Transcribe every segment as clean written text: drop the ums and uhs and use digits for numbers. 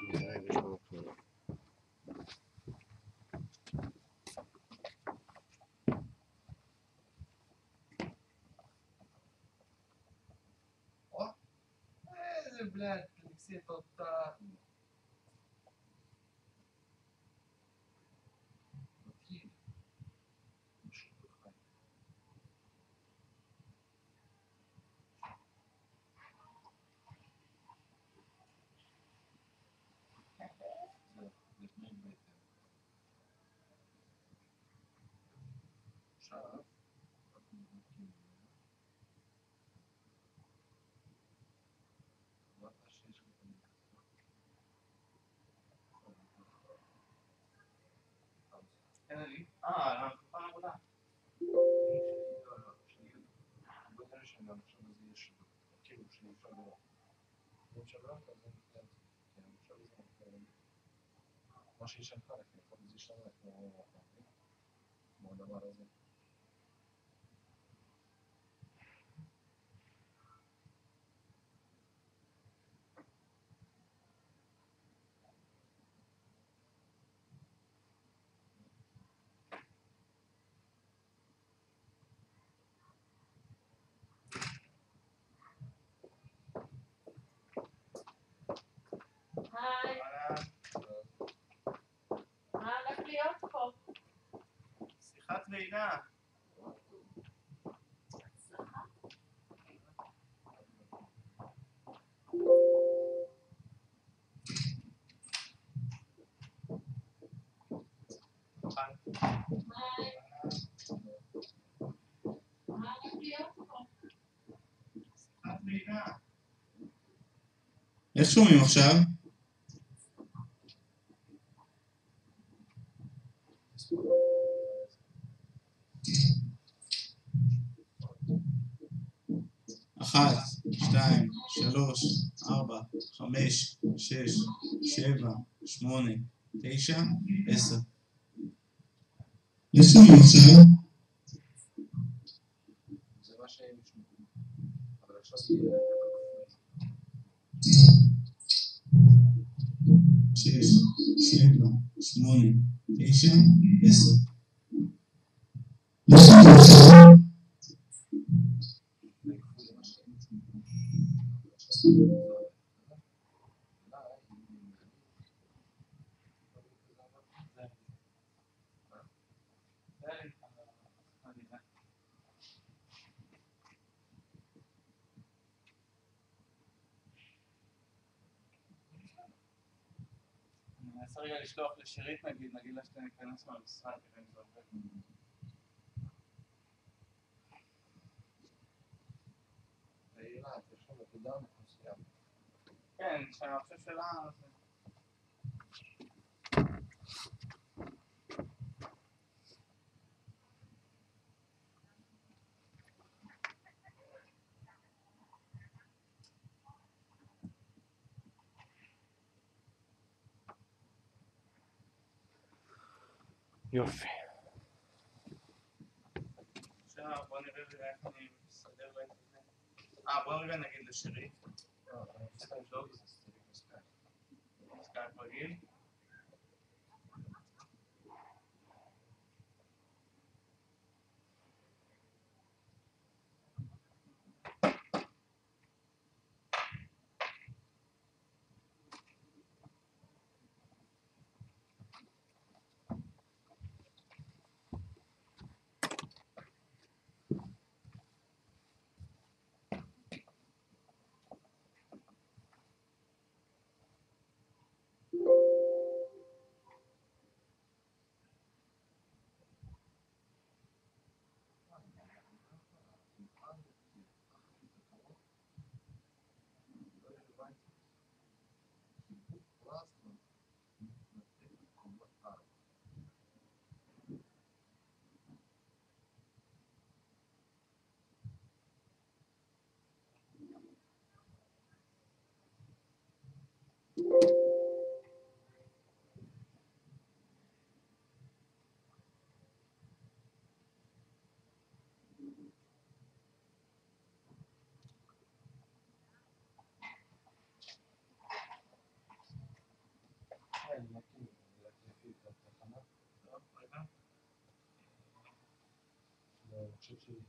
נראה אם יש לנו כלום. Блядь, Алексей, тот עבודה. בוא נראה גם עכשיו זה יש כאילו שאי אפשר לראות. אם אפשר לראות, אז אני אתן את זה. כן, אפשר לראות. מה שיש לך, אני יכול לזה שלנו, כמו הדבר הזה. היי. מה הולך להיות פה? שיחת ועידה. הצלחה. היי. מה הולך להיות פה? שיחת ועידה. איך שומעים עכשיו? אחת, שתיים, שלוש, ארבע, חמש, שש, שבע, שמונה, תשע, 10. איך שומעים עכשיו? זה מה שהם ישמעו. אבל עכשיו זה יהיה... 6, 7, 8, 9, 10. אני אנסה רגע לשלוח לשירית נגיד לה שניכנס מהמשרד כדי אם זה עובד. יש שם נקודה מסוים. כן, שאני חושב שלה... יופי. עכשיו בוא נראה איך אני מסדר לה את זה. בוא רגע נגיד לשירית. אני רוצה לבדוק את זה סקייפ. סקייפ רגיל. צ'ק שלי.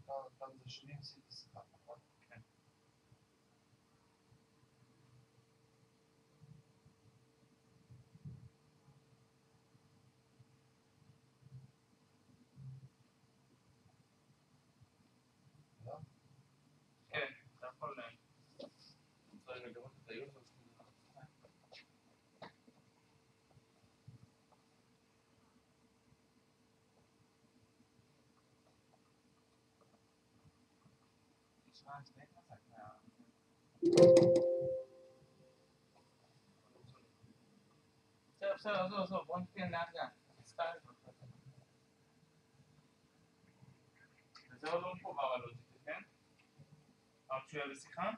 עכשיו כאן זה שלי עשיתי שיחה, נכון? כן. כן, אתה יכול... רוצה לגמרי את היוזר. נשמע די חזק בסדר, עזוב, בוא נתקן לאט לאט. וזה עוד לא מחובר הלוג'יק, כן? רק שהוא יהיה בשיחה?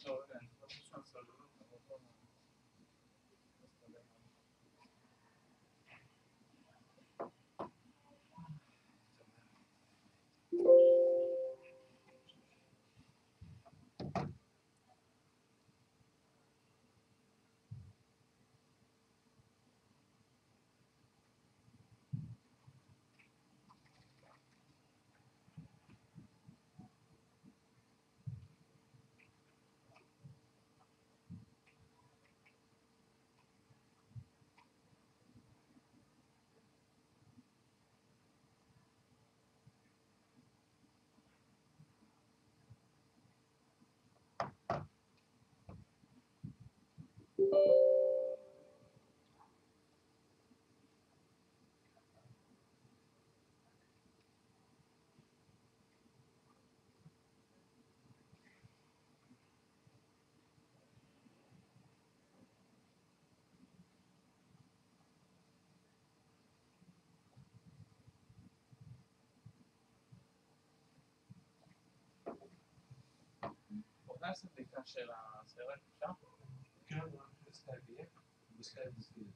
טוב, כן, לא משהו סוללות, אבל לא... בוא נעשה בדיקה של הסרט, אפשר? כן, אני בסקייפ יהיה. בסקייפ בסקייפ.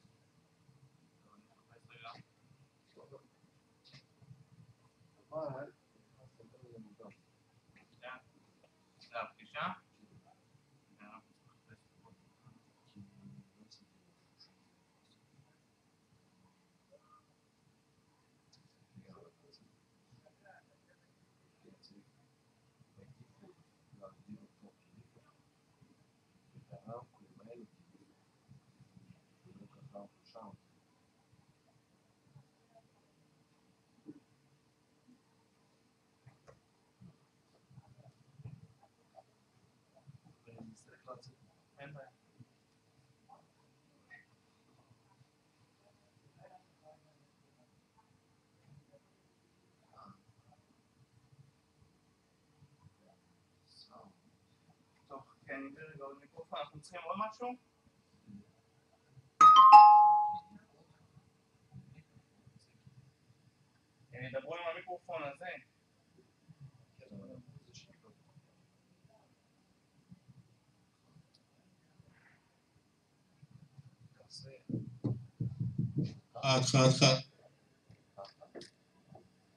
אבל... זה הפגישה? אין בעיה. צריכים עוד משהו? דברו עם המיקרופון הזה. כן, אבל זה שקלות. תעשה... חד.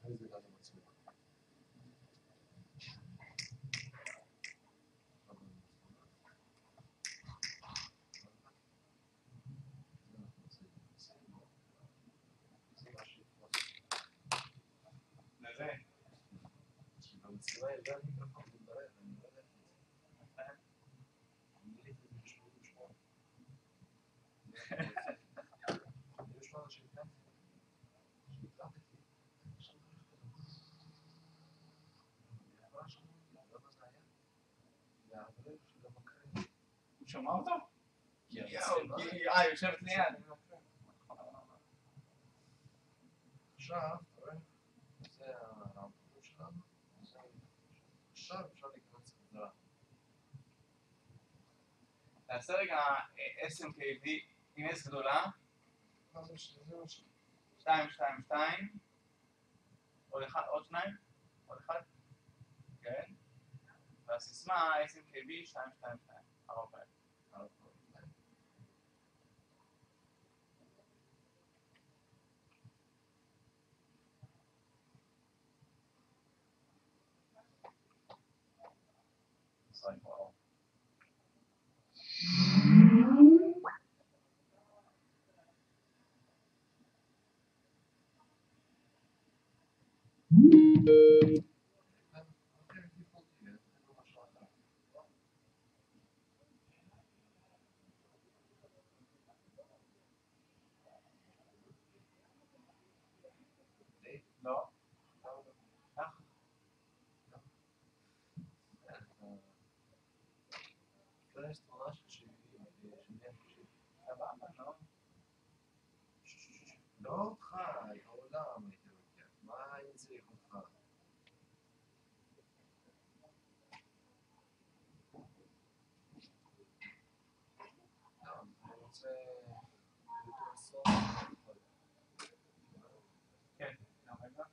איזה גל מצליח. לזה. במסירה יש גם מיקרופון מתברר, אני לא יודע איך זה. אני ראיתי את זה ב-88. יש לו אנשים כאן? שהתלבטתי. עכשיו אני הולך לדבר. אני עכשיו למה זה היה? והאברך של המקרן. הוא שמע אותו? כי יושבת ליד. עכשיו, אתה רואה? זה הרמפות שלנו. עכשיו אפשר להיכנס חזרה. תעשה רגע SMKV עם S גדולה. מה זה שזה מה ש... 2, 2, 2. עוד אחד, עוד שניים? עוד אחד? כן. והסיסמה SMKV 2, 2, 2. הרבה. וואו. לא. יש תמונה של סבבה, לא? לא אותך, העולם הייתי לוקח. מה אני צריך אותך? לא, אני רוצה... כן, רגע.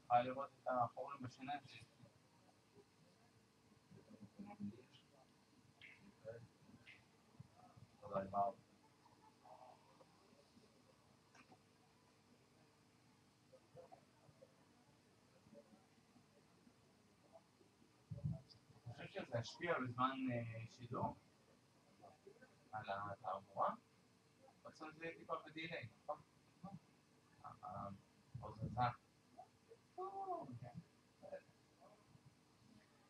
יכולה לראות את החורים בשיניים שלי. תודה רבה. אני חושב שזה ישפיע בזמן שידור על התעבורה. בסוף זה יהיה טיפה בדיליי, נכון? ההוזזה.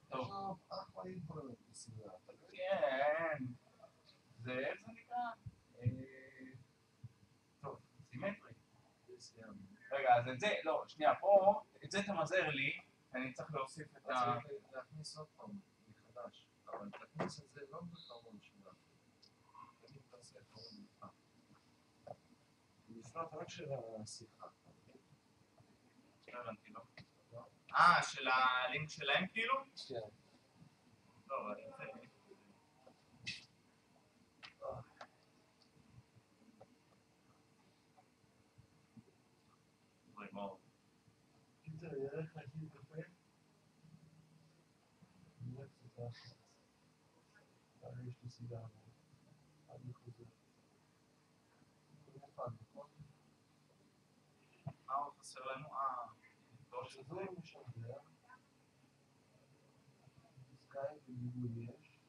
טוב. אחלה אינטרנט בסדרה. כן. זה איך זה נקרא? טוב, סימטרי. רגע, אז את זה, לא, שנייה, פה, את זה תמזער לי, אני צריך להוסיף את ה... צריך להכניס עוד פעם מחדש, אבל תכניס את זה לא בחרמון שלנו. תמיד תעשה חרמון נפרד. נפרד רק של השיחה. לא הבנתי, לא. של הלינק שלהם כאילו? כן. לא, אבל זה... קיצר, ירך להכין קפה. נראה קצת רחץ. יש לי סיגר. אני חוזר. במיוחד, נכון? מה עוד חסר לנו? שזה משדר. סקייפ וליווי יש.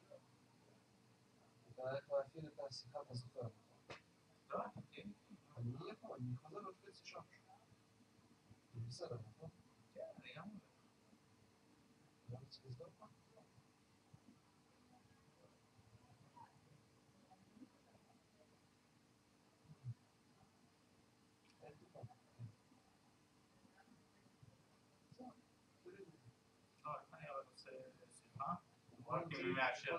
אתה הולך להפעיל את השיחה, אתה זוכר. לא, כן. אני אהיה פה, אני חוזר לחצי שעה. זה בסדר, נכון? כן, אני גם הולך. לא צריך לסגור פה? לא, איך אני עוד עושה שיחה? רק אם אני מאשר.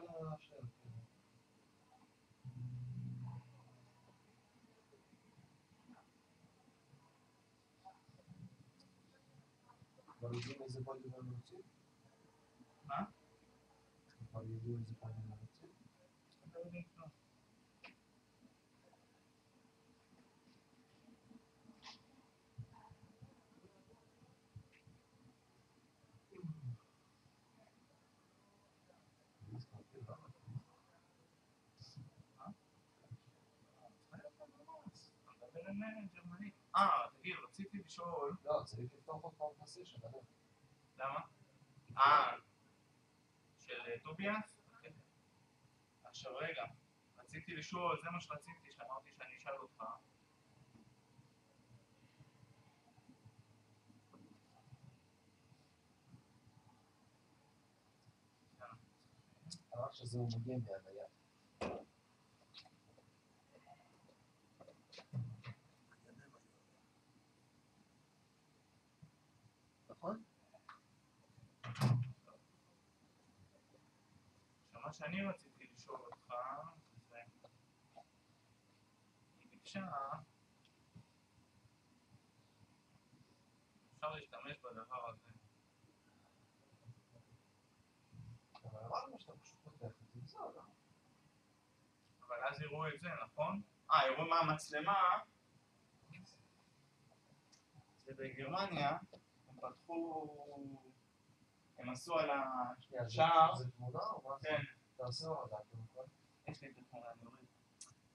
אבל יודעים איזה בודי הם רוצים? מה? כבר ידעו איזה פעמים הם רוצים. אתם לא יודעים כלום. גרמנית. תגיד, רציתי לשאול... לא, צריך לפתוח עוד פעם את הסשן, למה? של טוביאס? עכשיו רגע, רציתי לשאול, זה מה שרציתי, שאמרתי שאני אשאל אותך. אמר שזהו מגיע מהוויה. נכון? עכשיו מה שאני רציתי לשאול אותך, זה... היא ביקשה... אפשר להשתמש בדבר הזה. אבל אמרנו שאתה פשוט פותח את זה, בסדר. אבל אז יראו את זה, נכון? יראו מהמצלמה. ובגרמניה הם פתחו... הם עשו על השער. זה תמונה או מה? כן. תעשה הורדה, נכון? יש לי את התמונה, אני אוריד.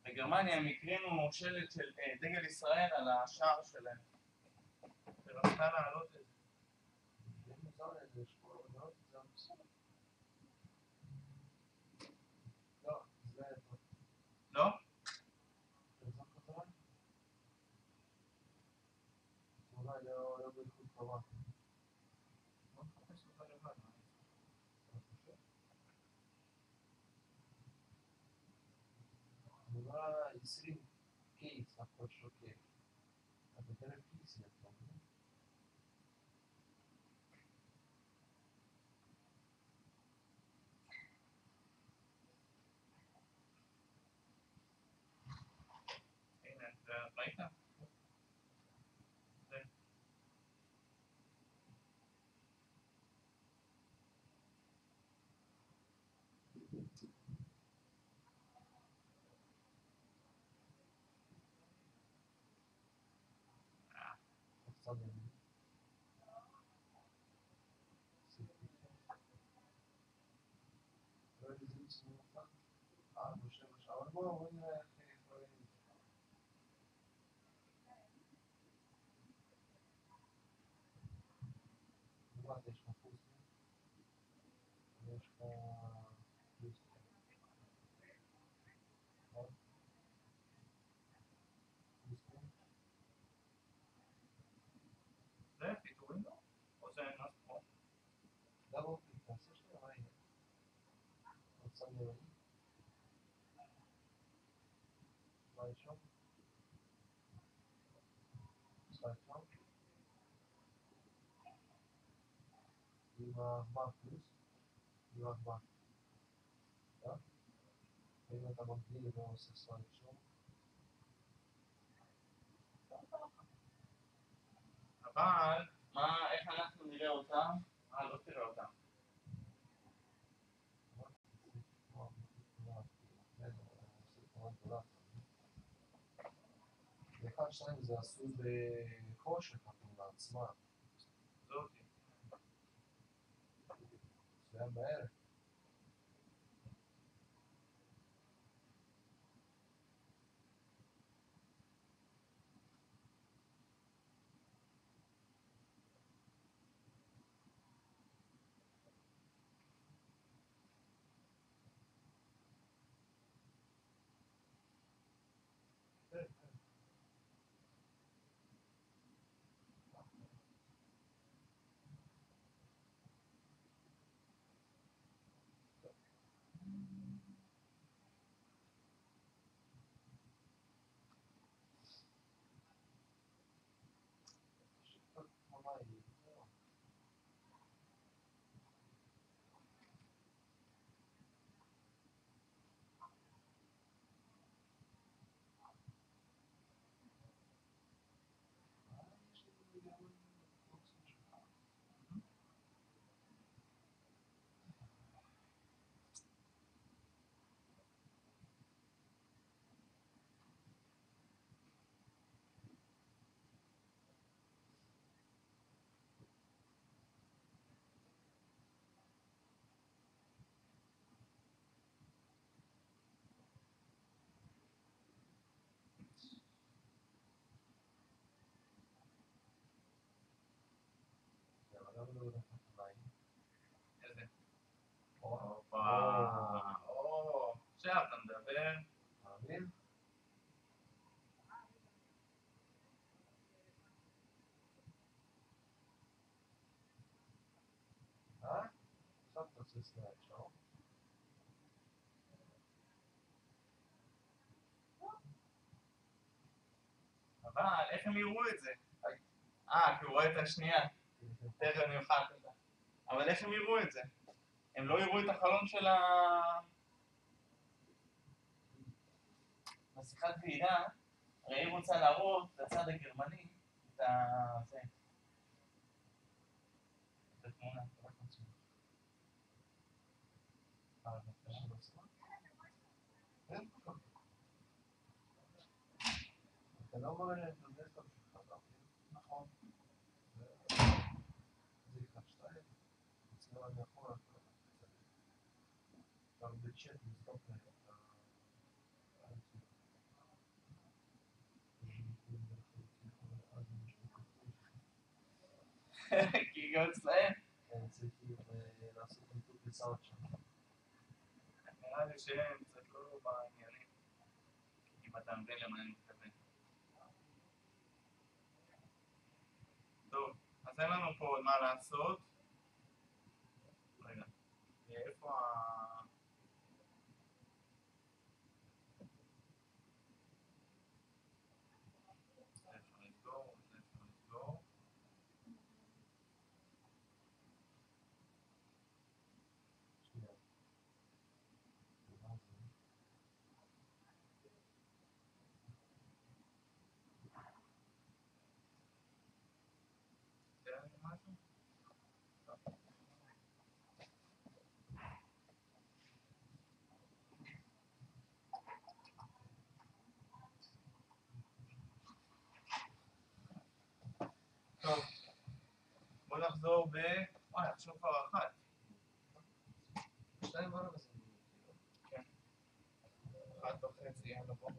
בגרמניה הם הקרינו שלט של דגל ישראל על השער שלהם. ורצתה להעלות את זה. זה מוזר איזה שפור, לא? זה המוסר. לא, זה... לא? תחזור חזרה? אולי לא באיכות טובה. בוא נחפש אותה לבד. תמונה 20 קייס, הכל שוקל. אבל תראה קייס יפה. הנה, ראית? זה. קצת ימין. לא יודע איזה מסוים אותך. בשמש. אבל בואו נראה איך דברים. למטה יש לך פוסטים. ויש לך פוסטים. נכון? פוסטים. זה פיתורים לא? או זה מה זה פה? דאבל קליק, תעשה שנייה, מה יהיה? עוד צד ימני. מה יש שם? סלייד שם. עם העכבר פלוס. עם העכבר. ואם אתה מגדיל ועושה סלייד שם. אבל, איך אנחנו נראה אותם? לא תראה אותם. ואחד, שתיים, זה עשוי בחושך, התמונה עצמה. זאתי. זה היה בערב. למה לא הולך לפניים? איזה? או, עכשיו אתה מדבר. מאמין? עכשיו אתה עושה סלייד שואו. אבל איך הם יראו את זה? כי הוא רואה את השנייה. תכף אני אוכל אותה. אבל איך הם יראו את זה? הם לא יראו את החלון של בשיחת ועידה, הרי היא רוצה להראות לצד הגרמני את זה. את התמונה. אתה לא רואה את הדסקטופ שלך, נכון. זה ייקח 2, מצלמה מאחורה, גם בצ'אט נסתוק להם את כי גם אצלהם. צריכים לעשות ניתוק לסאונד שם. נראה לי שהם קצת לא בעניינים. אם אתה מבין למה אני מתכוון. טוב, אז אין לנו פה עוד מה לעשות. רגע, איפה איפה נסגור? שנייה. תן לי משהו? טוב, בוא נחזור עכשיו כבר 1. 2 ורבע זה כן. 1:30, יאללה בוא.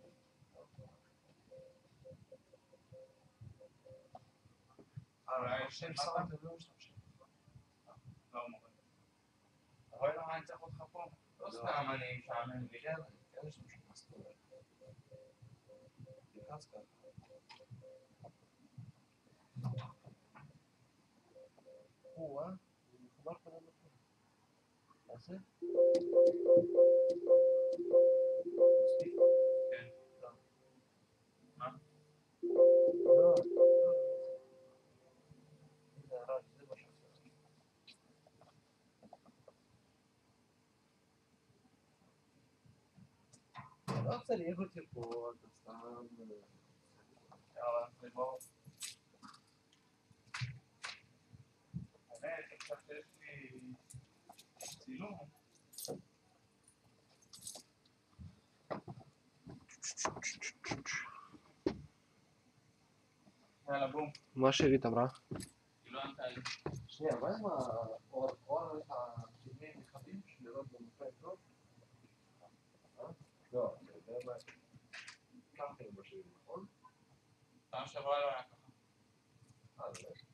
שם סאונד הם לא משתמשים. לא מורה. אתה רואה למה אני צריך אותך פה? לא סתם אני משעמם לי. כן, כן יש משהו מסתובב. תלחץ ככה. הוא מחובר כאן למקום. תעשה? מספיק? כן. מה? לא. זה הרג, זה מה שעושה. לא צריך אותי פה, אתה סתם... יאללה, נגמור. האמת, עכשיו שיש לי צילום. יאללה, בום. מה שירית אמרה? היא לא ענתה לי. שנייה, מה עם האור הקדמי נכדים שלראות במופע טוב? לא, אני יודע מה... ככה הם בשביל, נכון? פעם שעברה לא היה ככה. באמת?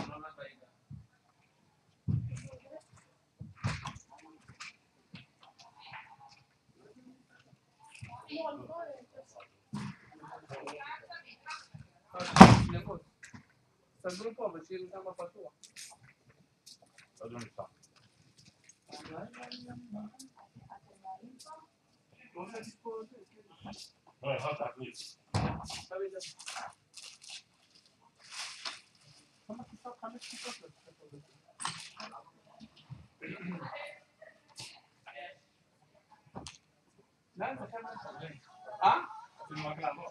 לא לבעידה. סגרו פה, אבל שיהיה שם פתוח. לא נפתח. לא, יכול להחליט. כמה כיסאות? 5 כיסאות. לאן זה חבר'ה? אפילו רק לעבור.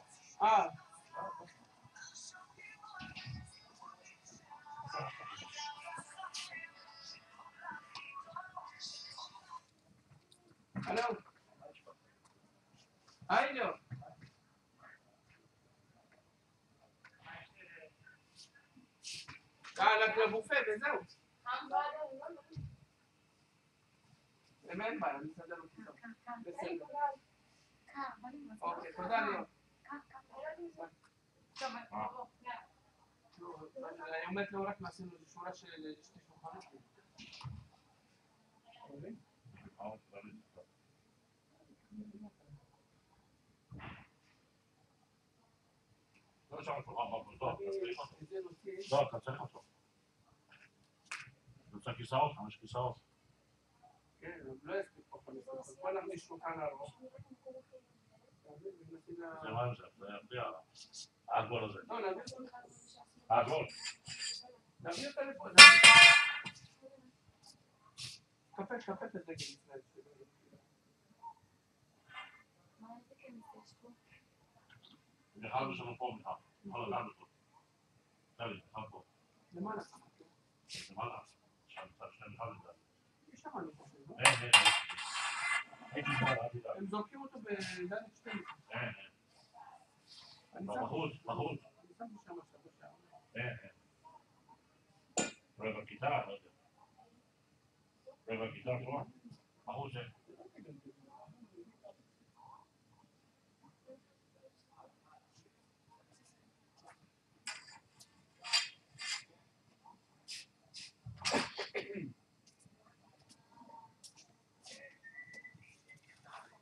הלו. היידו. רק לבופה וזהו. אין בעיה, אני אסדר אותי. בסדר. אוקיי, תודה ליאור. אני אומרת לו רק מעשינו איזו שורה של שתי שולחנות. לא שם שולחן בפרטות, תצריך אותו. לא, אתה צריך אותו. אתה צריך כיסאות, 5 כיסאות. כן, לא יספיק פה 5 כיסאות. בוא נכניס שולחן ארוך. זה מה זה? זה יפריע לה. העגול הזה. לא, נביא אותו. העגול. נביא אותו לפה. קפט את דגל ישראל. בכלל בשביל פה בכלל. בכלל לדעת אותו. תראי, בכלל פה. למעלה. למעלה. שם צד שני בכלל לדעת. יש שם אני חושב, לא? אין. הייתי כבר, אל תדאג. הם זורקים אותו בדלת 12. אין. בחוץ. אני שם שם עכשיו בשעה. אין. רבע כיתה, לא יודע. רבע כיתה פה. בחוץ אין.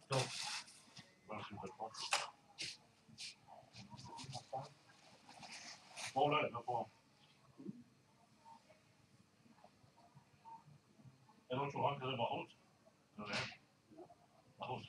טוב. בוא נשים את זה פה. פה אולי, לא פה. אין עוד שולחן כזה בחוץ? בחוץ.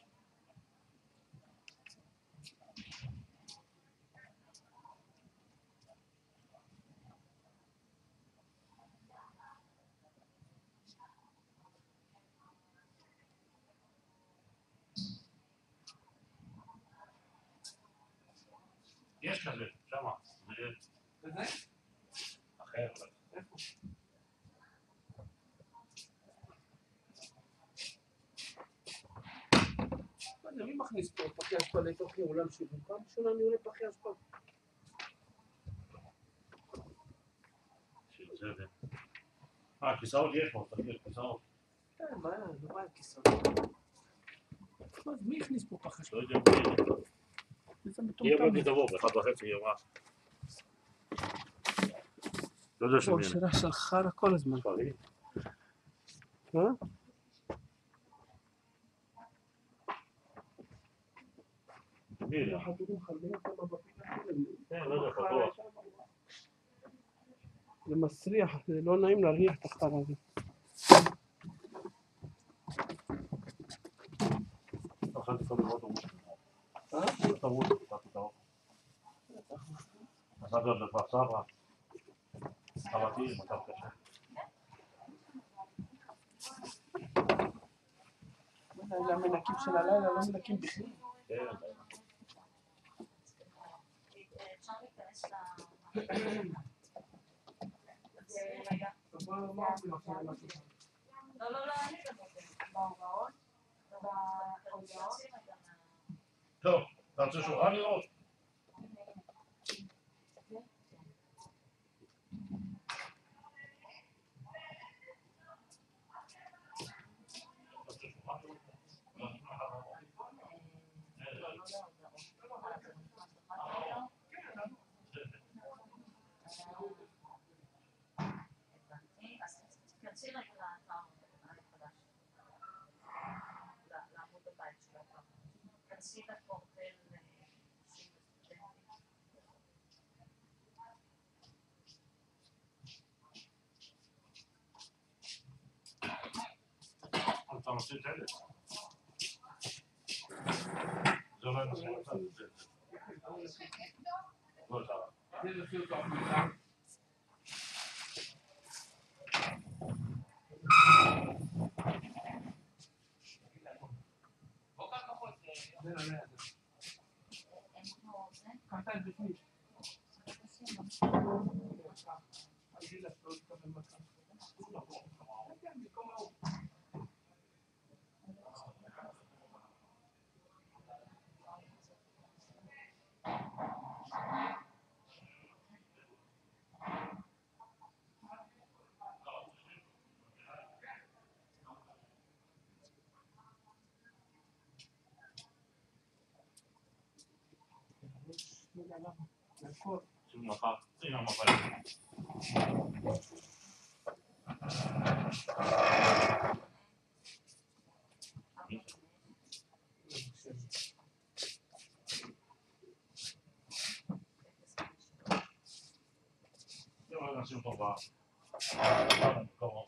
יש כזה, שמה. וזה? אחר. איפה? לא יודע, מי מכניס פה פחי אשפה לתוך אולם שיווק? פעם ראשונה אני עולה פחי אשפה. כיסאות יש פה, תגיד, כיסאות. כן, בעיה, לא בעיה כיסאות. אז מי הכניס פה פחי אשפה? לא יודע מי. היא אמרתי תבוא, ב-1:30 היא אמרה. לא יודע שמי. שאלה של חרא כל הזמן. שפרי. מי יודע? לא יודע, פתוח. זה מסריח, זה לא נעים להריח את החרא הזה. אכלתי כל דבר אוטובוס. אוטובוס, אכלתי את האוטובוס. נסעתי עוד לכפר סבא. חבתי, מצב קשה. זה המנקים של הלילה, לא מנקים בכלל. כן, אפשר להיכנס לא, אין לי כזה. בהוראות, טוב, אתה רוצה שולחן לראות? תיכנסי רגע לאתר החדש. לעמוד הבית של האתר. תיכנסי לפורטל נשים וסטודנטים. אתה נושא את אלה. זה לא נושא את זה. לא, אתה. זה נושא אותו. 지금 아까 그냥 막 봐요. 이거 지금 봐봐. 그거.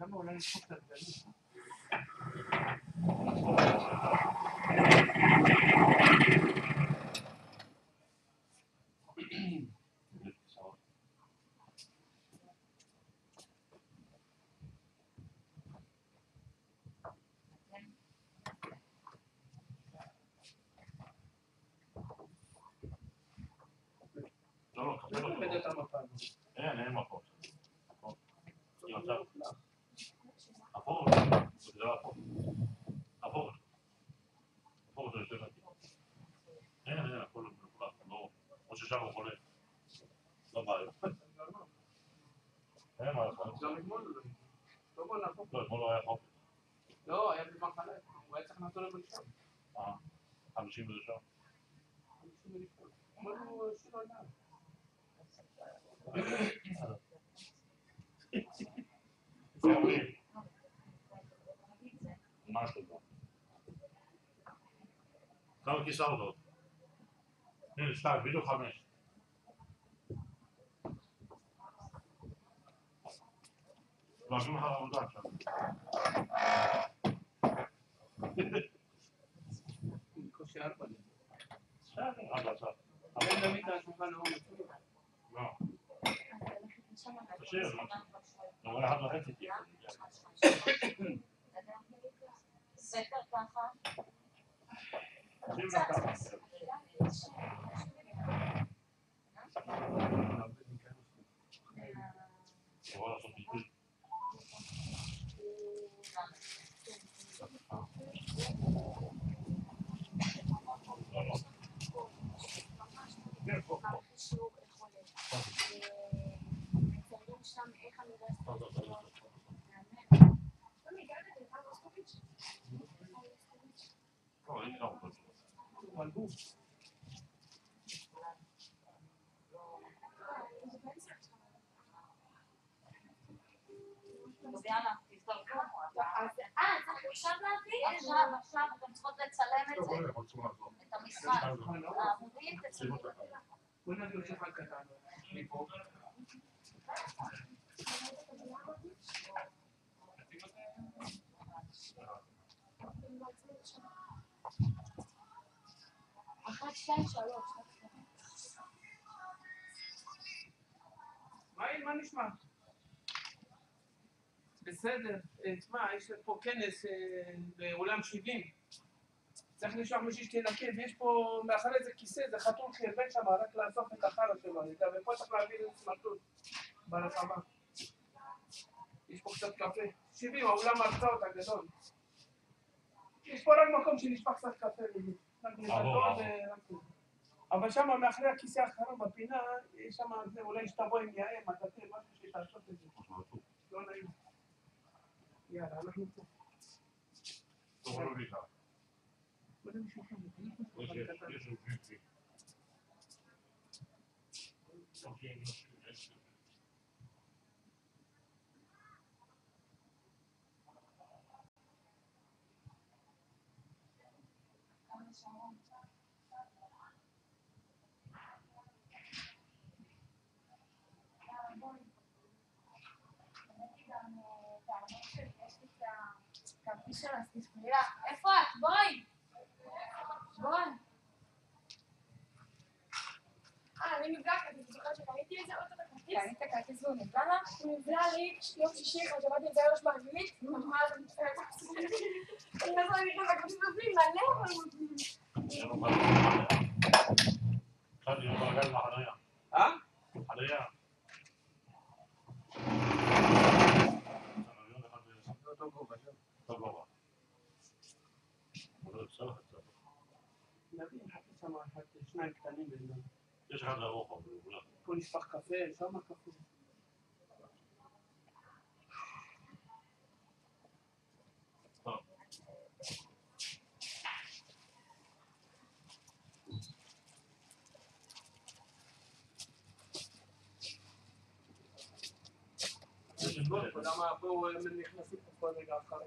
למה אולי נשחוק את הדברים? לא, קבל אותו. אין מקום. הפורט, זה לא הפורט. הפורט זה יותר נקי. אין, הכל מלוכלך, לא, או ששם הוא חולה. לא בעיה. אין מה לעשות. גם אתמול לא. לא, אתמול לא היה חופש. לא, היה במחלה, הוא היה צריך לעשות לבן שם. 50 וזה שם. 50 ולפני. אמרנו שלא עדיין. מה שאתה כמה כיסה אותו? הנה, 2, בדיוק 5. מעשים לך עבודה עכשיו. קושי 4. בסדר, עכשיו. אבל תמיד השולחן ההוא מצוי. לא. תשאיר, לא רואה 1.5 תהיה. ספר ככה. תשאיר לך. יכול לעשות ביטוי. יאללה, תזדרקו. צריך עכשיו להביא? עכשיו אתם צריכות לצלם את זה. את המשרד. העמודים תצלמו. בוא נביא שולחן קטן. מפה. אחת, שתיים, שלוש. מה נשמע? בסדר, תשמע, יש פה כנס באולם 70. צריך לשלוח מישהי שתנקה, ויש פה מאחורי איזה כיסא, זה חתול חרבן שם, רק לאסוף את החרא שלו, ופה צריך להביא סמרטוט ברחבה. יש פה קצת קפה. 70, האולם הרצאות הגדול. יש פה רק מקום שנשפך קצת קפה. אבל שם מאחורי הכיסא האחרון בפינה, יש שם, אולי שתבוא עם יאם, מטאטא, משהו שתעשות את זה. לא נעים. יאללה, אנחנו פה. תבוא לו בעיקר. קודם שולחן, יש לו ג'יפי. הכרטיס של הספרייה. איפה את? בואי! בואי! אני נבלעת, אני זוכרת שקניתי את זה, עוד את הכרטיס. קנית כרטיס והוא נבלע לך? הוא נבלע לי יום שישי, חשבתי את זה ראש באנגלית, ממש מצטערת. אני לא יכולה לקרוא את הכרטיס בפנים, מלא אבל בפנים. אחד יום ברגל בחניה. חניה. אותו גובה. נביא, נחכה שם שניים קטנים בינינו. יש אחד לארוך, אבל פה נשפך קפה, שם קפה. אתה יודע מה, פה הם נכנסים פה כל רגע אחרי.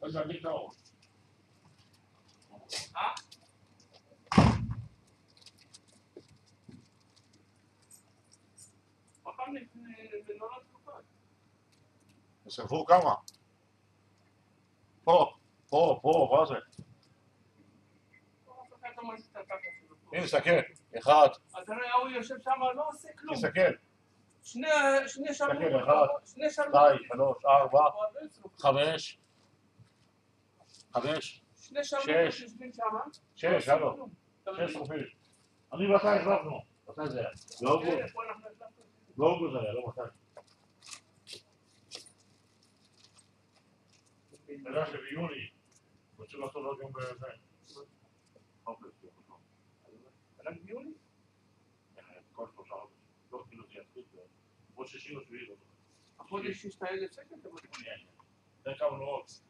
אז אני טעות. מחר מנורת תקופה. ספרו כמה? פה, מה זה? הנה, תסתכל, אחד. אז הוא יושב שם, לא עושה כלום. תסתכל, שני תסתכל, שרמוטות. אחד, שני שתיים, שלוש, ארבע, חמש. 5, שני שרמוטות יושבים שם. 6, הלו, 6 חופים. אני ואתה החלפנו, מתי זה היה? באוגוסט זה היה, לא מתי. אתה יודע שביוני, רוצים לעשות עוד יום בזה. רק ביוני? כל 3 חודשים. לא כאילו זה יתחיל, עוד 60 או 70. החודש 6,000 שקל? זה כמה נורות.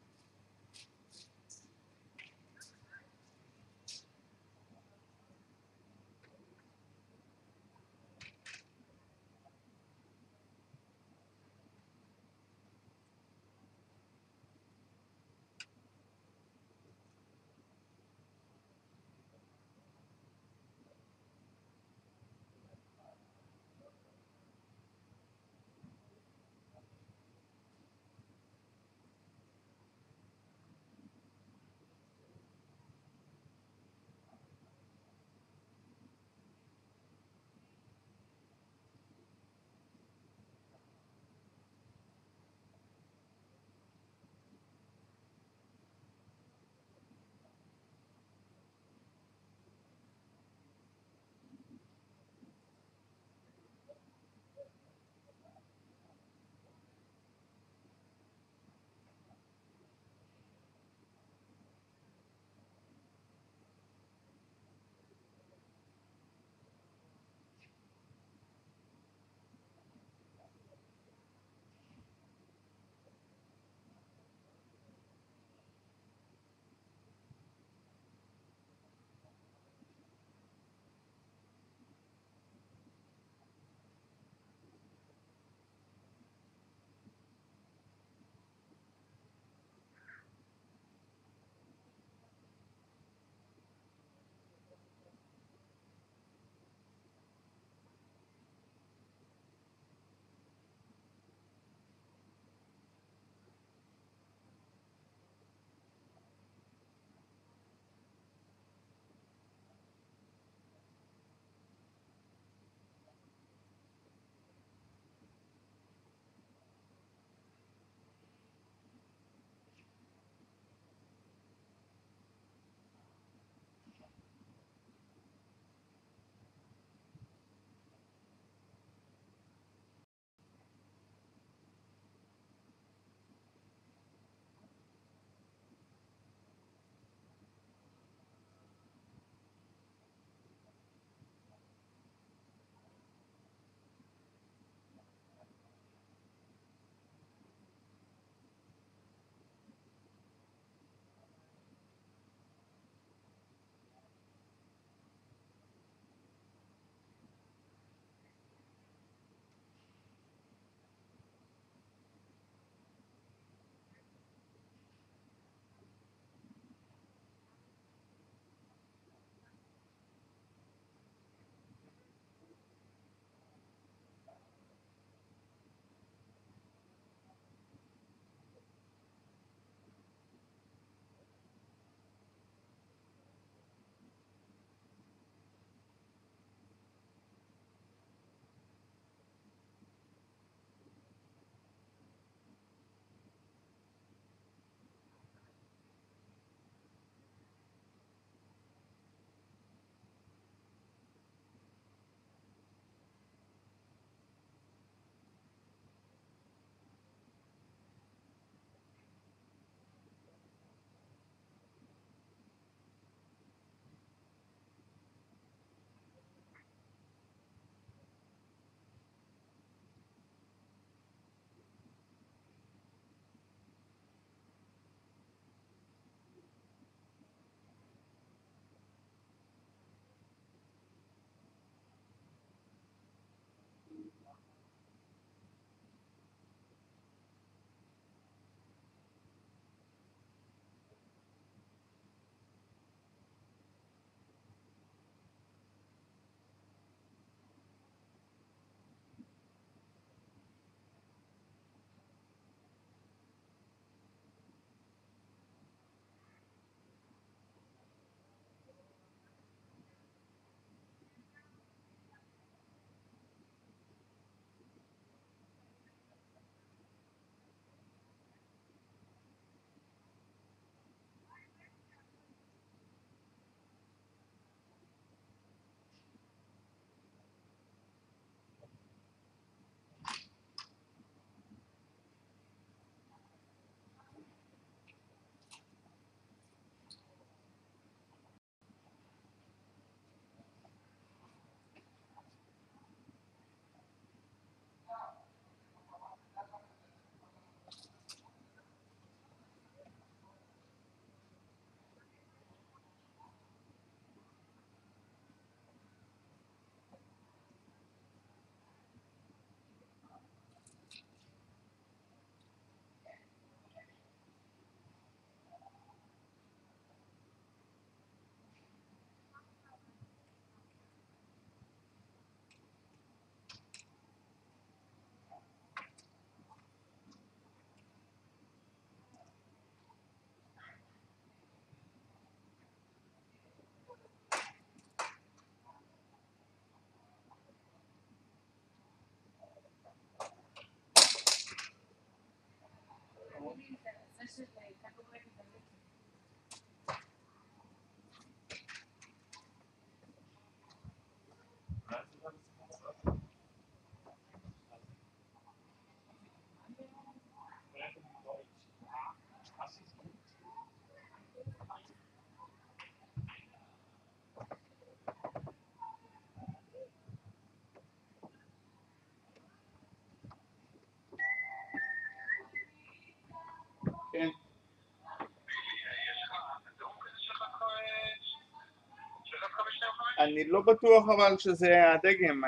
אני לא בטוח אבל שזה הדגם,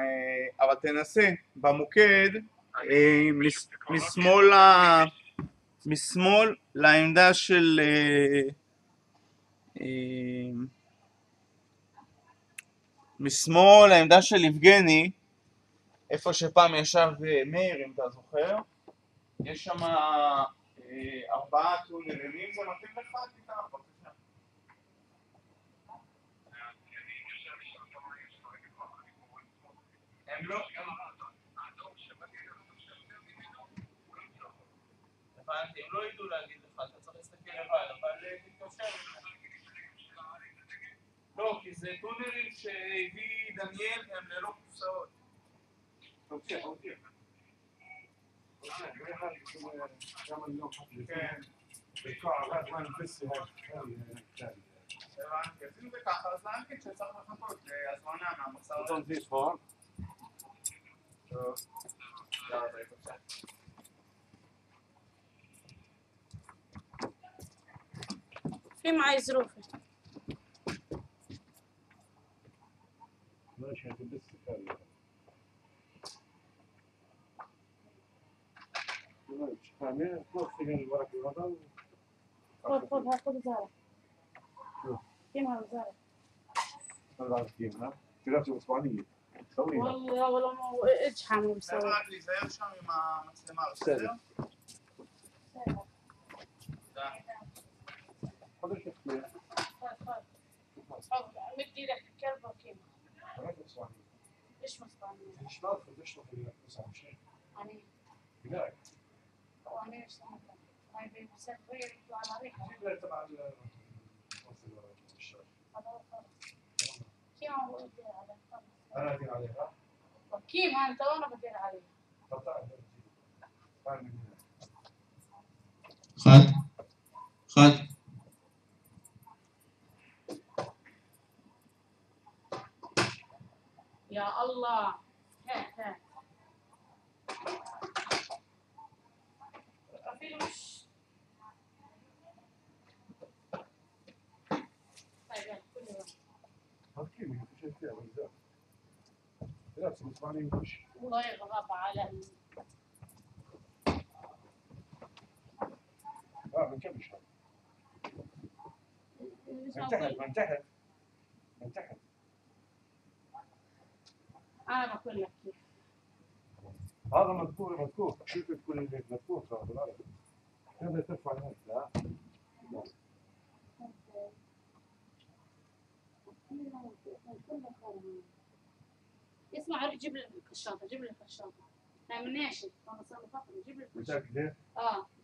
אבל תנסה, במוקד, משמאל לעמדה של משמאל לעמדה של יבגני, איפה שפעם ישב מאיר, אם אתה זוכר, יש שם 4 טונלים, אם זה מתאים לך, תיקח, בבקשה. הם לא... הבנתי, הם לא ידעו להגיד לך, אתה צריך להסתכל לבד, אבל תתקשר. לא, כי זה טונלים שהביא דניאל והם ללא קופסאות. תמשיך. כן. הבנתי, עשינו זה ככה, אז להנקט שצריך לחכות להזמנה מהמחסר. טוב. יאללה, בבקשה. في معي ظروفي. ماشي هتلبس كفايه. ماشي فاهمين توصي الورق الوضع. خذ هاخذ زارة. كيما زارة. هذا كيف ها؟ كلامك اسبانيه. سوي والله ما ايش حامل مسوي. רק להיזהר שם עם המצלמה, בסדר? خذ الشخصيه. مدي لك كلب وكيما. هذا اسبانيه. ايش مصطاني؟ ايش تاخذ ايش تاخذ مثلا شيء؟ يعني لا وانا ايش ما يبي مسافر يطلع على ريحه. جيب لي تبع الشهر. كيما هو يدير على انا ادير عليها. كيما انت وانا بدير عليه. خد يا الله ها في مش طيب كل يوم اوكي مش فيها بالذات. لا اسبانيه مش. الله يغضب على من كم شهر؟ من تحت انا بقول لك كيف هذا مذكور شوف تكون مذكور ترى بالعربي هذا ترفع هيك لا اسمع جيب لي الخشاطه جيب لي الخشاطه لا من ناشف انا صار فقط جيب لي بدك ليه؟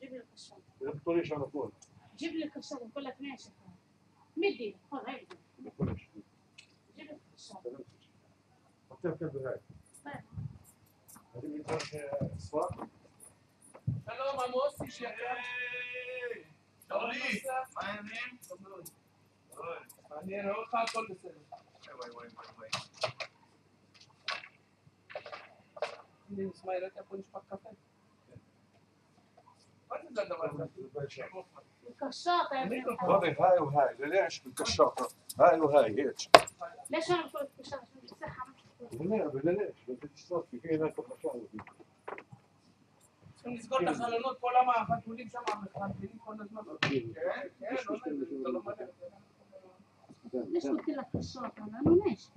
جيب لي الخشاطه ما تقوليش على طول جيب لي الخشاطه بقول لك ناشف مدي خذ هاي ما تقوليش جيب لي الخشاطه حطيها كذا هاي هذه من اصفار שלום עמוס, איש יקר. שרלי, מה העניינים? אני אראה אותך, הכל בסדר. וואי. אני נשמע, הראית פה נשפך קפה. מה זה הדבר הזה? الكشاطه يا ابني هذه هاي وهاي ليش بالكشاطة هاي وهاي هيك ليش انا بقول الكشاطه عشان بتصحى ليش بدك تشتغل في هنا كل مكان צריכים לסגור את החלונות, כל החתולים שם מחלטים כל הזמן. כן, זה לא מלא. ليش قلت لك كشاطه لانه ناشف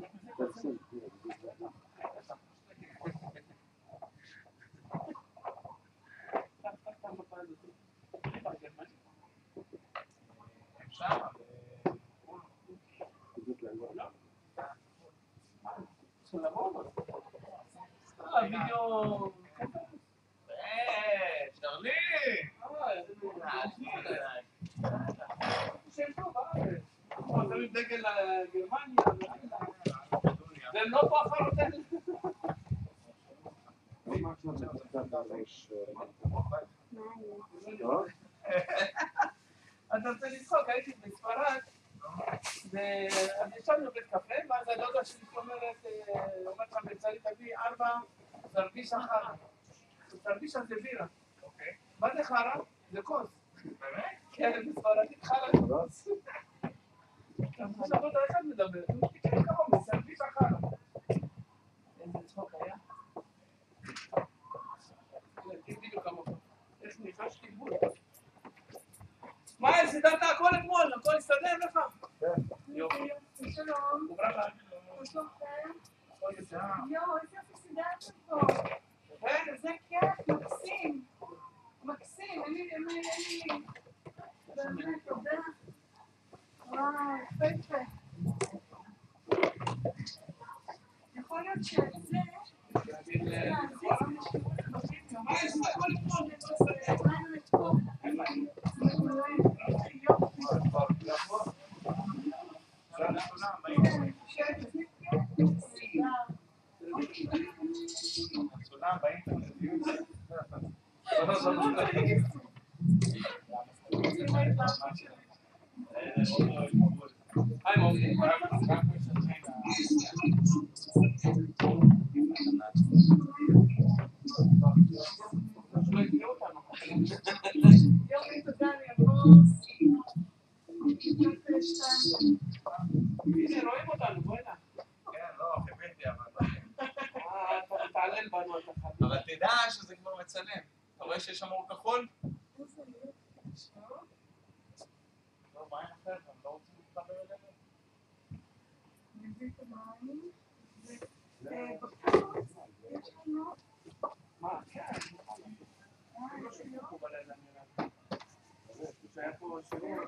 וידאו... שרלי! שם טוב בארץ. שמים דגל גרמניה. והם לא פה אחר אותנו. אתה רוצה לצחוק, הייתי בספרד וישבנו בית קפה, ואז הדודה שלי אומרת לך בצערי תביא 4 סרדישה חרא. סרדישה זה בירה. מה זה חרא? זה כוס. באמת? כן, בספרדית חרא. אז עבודה אחד מדבר, תקרא כמה מסביב אחר. איזה צחוק היה. תגידו כמה פעם. איך ניחשתי בול. מה, סידרת הכל אתמול? הכל הסתדר לך? יופי. שלום. וברכה. מה שלומכם? הכל יוצא. יואו, איזה יופי סידרתם פה. איזה כיף, מקסים. מקסים, אין לי... באמת, תודה. וואו, יפה. יכול להיות שזה... הצולם באינטרנט. היי מורגי. יופי, תודה, אני אבוא. הנה, רואים אותנו, בוא הנה. כן, לא, חיביתי, אבל... אתה מתעלל בנו, אתה חד. אבל תדע שזה כבר מצלם. אתה רואה שיש שם אור כחול? לא, מה אין אחר, הם לא רוצים להתחבר אלינו. נביא את המים. ובחוץ יש לנו... מה, כן. לא שיחקו בלילה נראה. שהיה פה שיעור.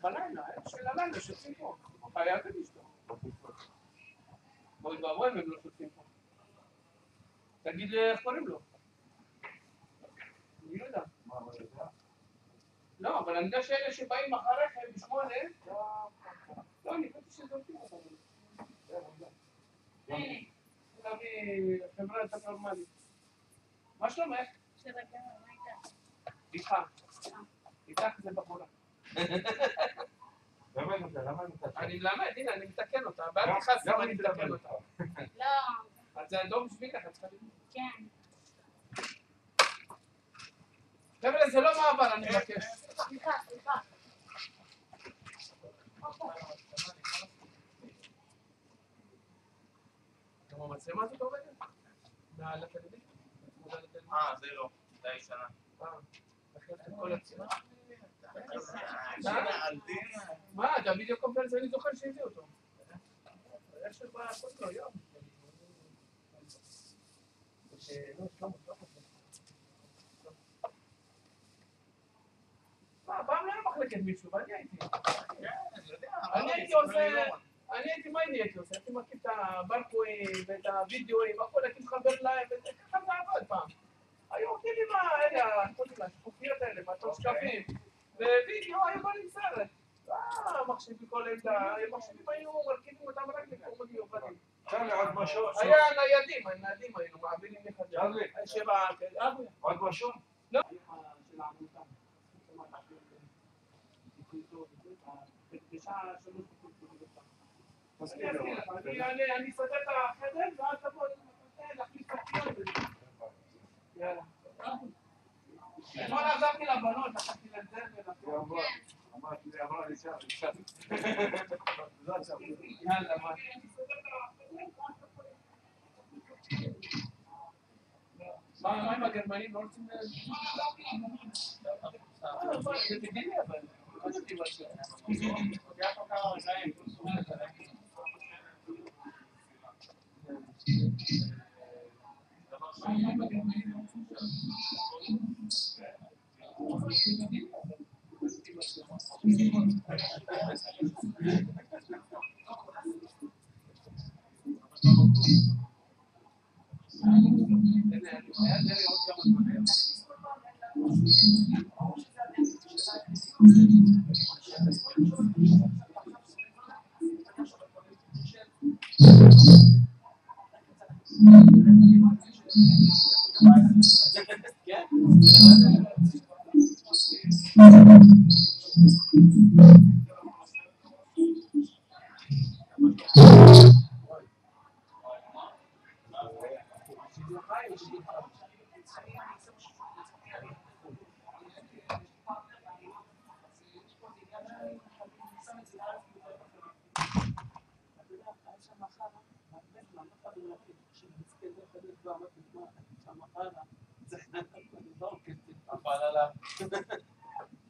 בלילה, של הלילה שותים פה. חייבים לשתות. בואי ואבוי אם הם לא שותים פה. תגיד איך קוראים לו. אני לא יודע. לא, אבל אני יודע שאלה שבאים אחריכם בשמונה, לא, אני חושבת שזורקים אותם. להביא חברה יותר נורמלית. מה שלומך? בסדר, מה איתך? איתך. איתך זה בחורה. אני מלמד, הנה, אני מתקן אותה. באתי חסים, אני מתקן אותה. לא. אז זה לא בשבילך, את צריכה ללמוד. כן. חבר'ה, זה לא מעבר, אני מבקש. סליחה. גם המצלמה הזאת עובדת? מעל הטלוויזיה? זה לא, זה הישנה. כל הציון. על דין. מה, זה הווידאו קונפרנס, אני זוכר שהביא אותו. איך שבא לעשות לו יום. פעם לא היה מחלקת מישהו, ואני הייתי. אני הייתי, מה הייתי עושה? הייתי מקיף את הברקואים ואת הוידאוים, הכל הייתי מחבר להם, וככה זה עבד פעם. היו עובדים עם השקופיות האלה, מהשקפים, ווידאו היו בונים סרט. מחשבים כל עמדה, מחשבים היו מרכיבים אותם רק לקורמות מיוחדים. היה ניידים היינו מעבירים מחדש. עוד משהו? לא. של העמותה. אני אסתכל את החדר ואז תבוא להכניס את הציון בזה. יאללה. אתמול עזרתי לבנות, לקחתי לזה ולכל. יאללה, מה? מה עם הגרמנים? לא רוצים זה תגידי אבל. אתה יודע, היה שם מחר, הרבה זמן, לא חייבים להגיד, כשמסכן זה חדש בעמד נשמע, שם מחר, זה לא כסף, חבל עליו.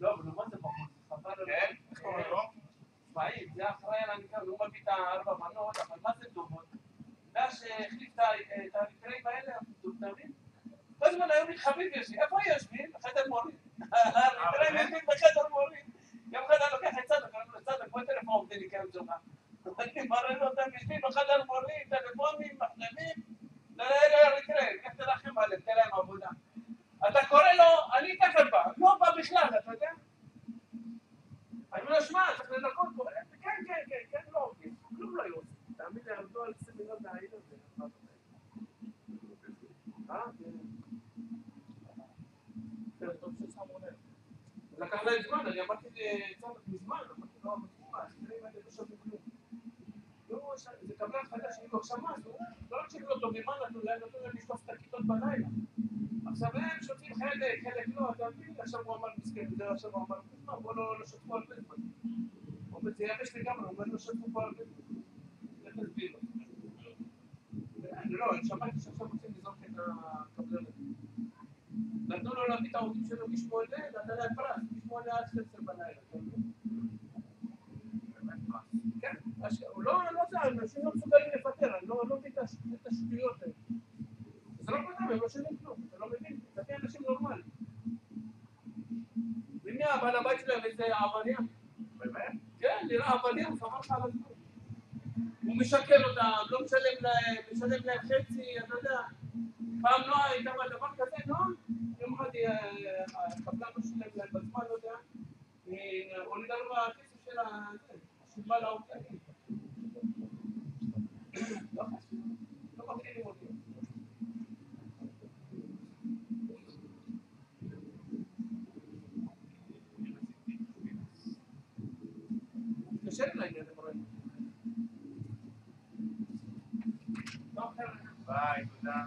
לא, אבל מה זה בחור? חבל עליו. כן? איך קוראים לו? צבאי, זה אחראי על הנקרא, הוא מביא את 4 מנות, אבל מה זה טובות? מאז שהחליף את האריתראים האלה, אתה מבין? כל הזמן היו מתחבאים יושבים, איפה יושבים? בחדר מורים. האריתראים יושבים בחדר מורים. יום אחד אני לוקח את צדק, קוראים לו צדק, בוא תראה מה עובדים לי כאן זומה. אני מראה לו אותם יושבים בחדר מורים, טלפונים, מחלמים, לאריתראים, איך תרחם עליהם, תן להם עבודה. אתה קורא לו, אני ככה בא, לא בא בכלל, אתה יודע? אני אומר לו, שמע, צריך לנקות פה, כן, לא עובדים, כלום לא היו עושים. תאמין לי, עבדו על סמינר מהעיר הזה. כן, טוב ששמו לב. לקח להם זמן, אני אמרתי לצדק מזמן, אמרתי לו, הסדרים האלה לא שווים כלום. זה קבלן חדש שהיו עכשיו משהו, לא רק שהם לא טובים, מה נתנו להם? נתנו להם לשטוף את הכיתות בלילה. עכשיו הם שותים חלק לא, אתה מבין? עכשיו הוא אמר מסכן, עכשיו הוא אמר, בוא לא שותפו הרבה זמן. הוא אומר, זה יבש לגמרי, הוא אומר, לא שותפו פה הרבה זמן. איך תסביר לו? לא, אני שמעתי שעכשיו רוצים לזרוק את הקבלן הזה. נתנו לו להביא את העובדים שלו מ8, נתן להם פרס, מ8 עד 12 בלילה, אתה מבין? כן, הוא לא זה, אנשים לא מסוגלים לפטר, אני לא מבין את השטויות האלה. זה לא קודם, הם לא שנים כלום, אתה לא מבין, תביא אנשים נורמליים. ומי הבעל הבית שלהם איזה עבריין? באמת? כן, נראה עבריין, חבל לך על הזמן. הוא משקר אותם, לא משלם להם חצי, אתה יודע. פעם לא הייתה דבר כזה, לא? יום אחד הקבלן לא שילם להם בזמן, לא יודע. הורידה לו הכסף של השילמה לעובדים. לא מכירים אותי. קשה לי לעניין, אתם רואים. ביי, תודה.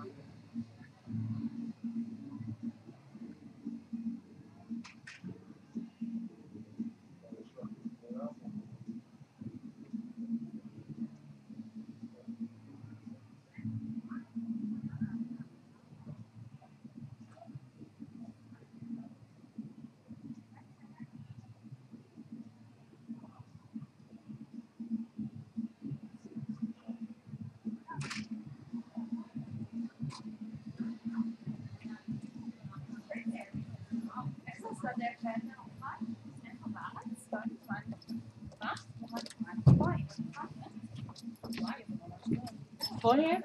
בוא נהיה.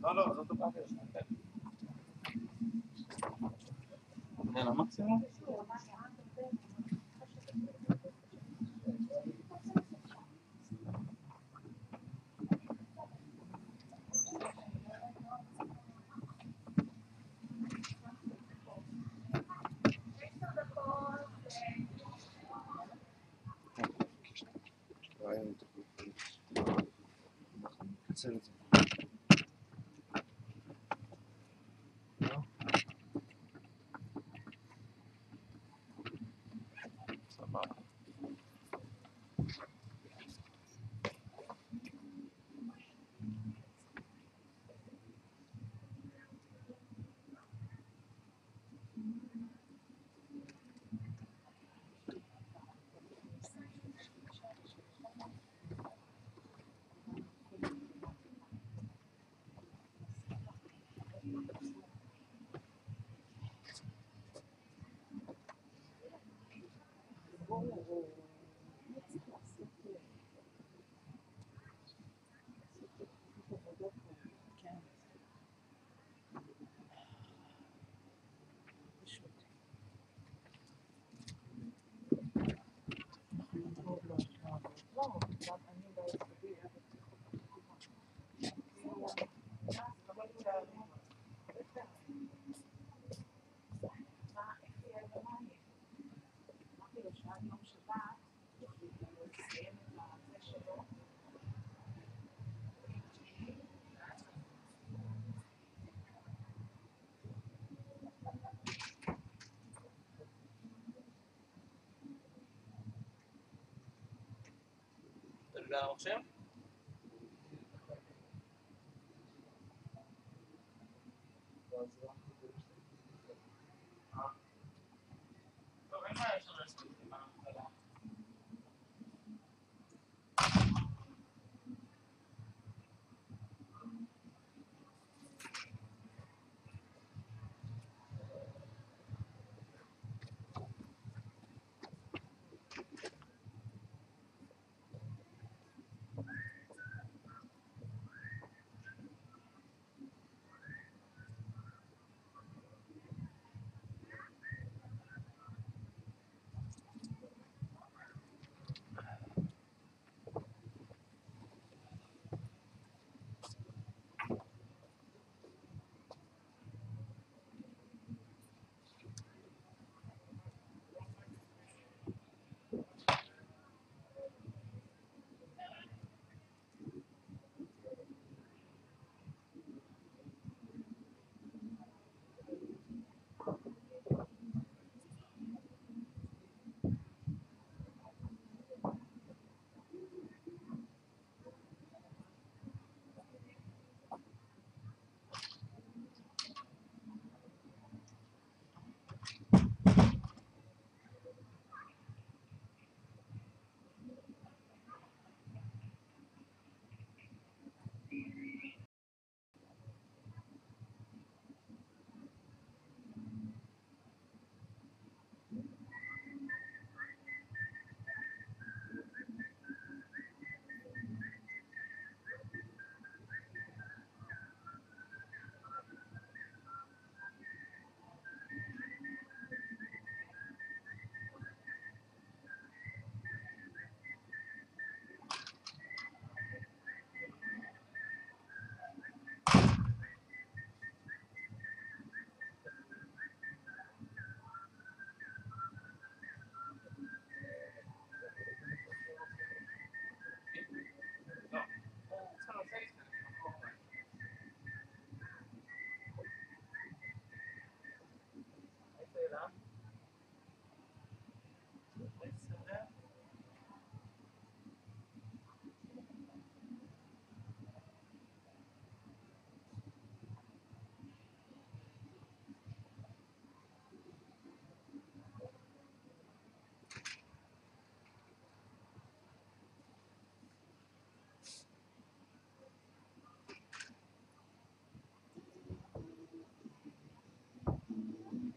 לא, זאת הבעיה. יאללה, מקסימום. סיים את הזה שלו. אתה בגלל המחשב? טוב, אין בעיה, אפשר לעשות את זה מההתחלה.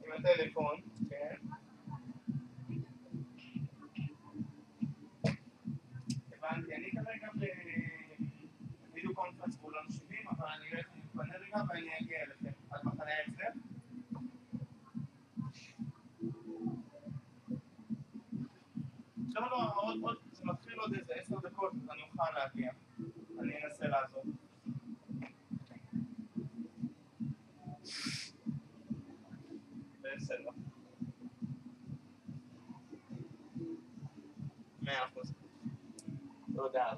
עם הטלפון, כן. הבנתי, אני כרגע בווידאו קונפרנס באולם 70, אבל אני אלך להתפנה רגע ואני אגיע אליכם עד מחנה ההחזר. לא, זה מתחיל עוד איזה 10 דקות, אז אני אוכל להגיע. אני אנסה לעזור. בסדר. 100%. תודה.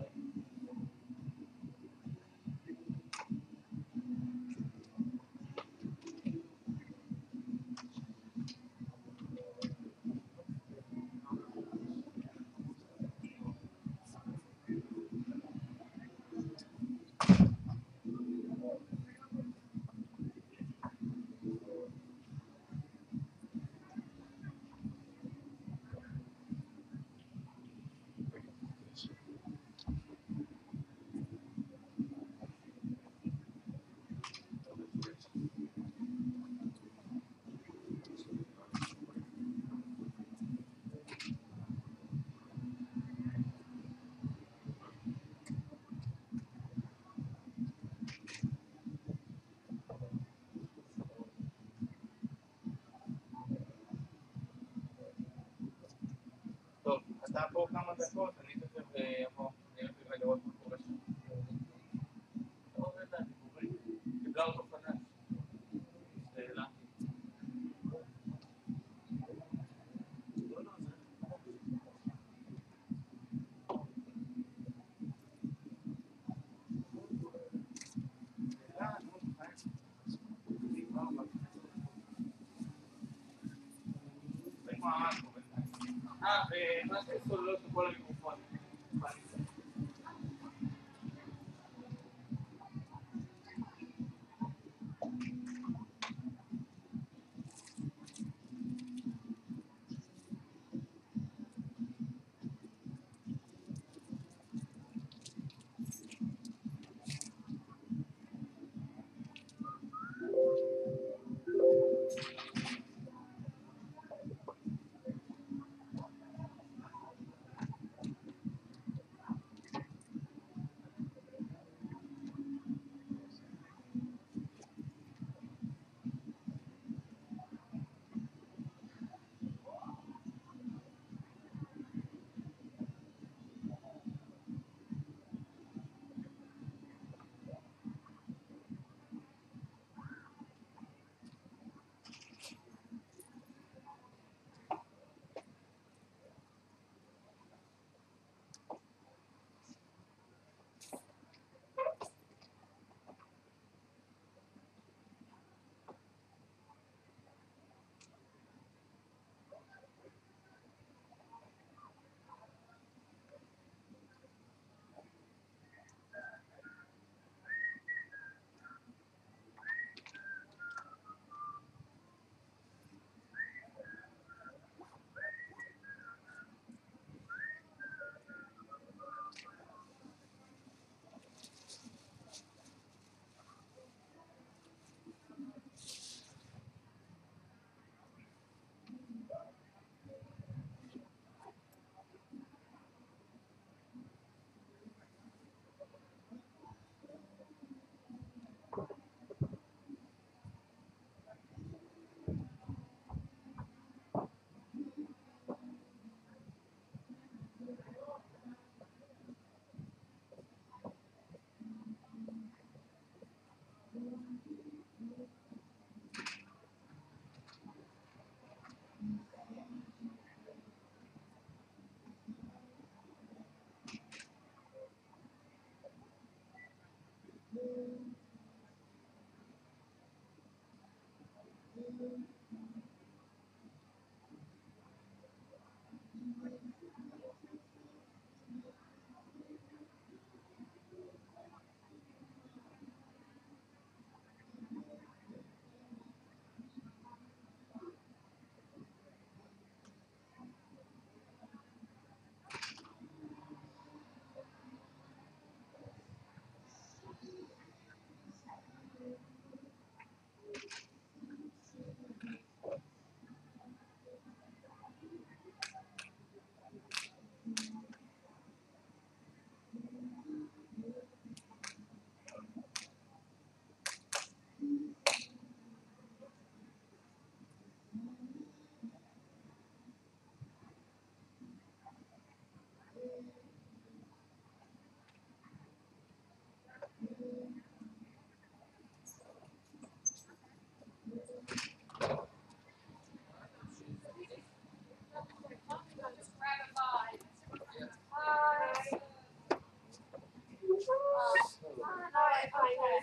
טוב, אתה פה כמה דקות, אני תכף אבוא, אני הולך רגע לראות מה קורה שם. לא עובד לה, דיבורים. קיבלה אותו חדש. שאלה. לא, זה... והכנסתי סוללות לכל המיקרופונים.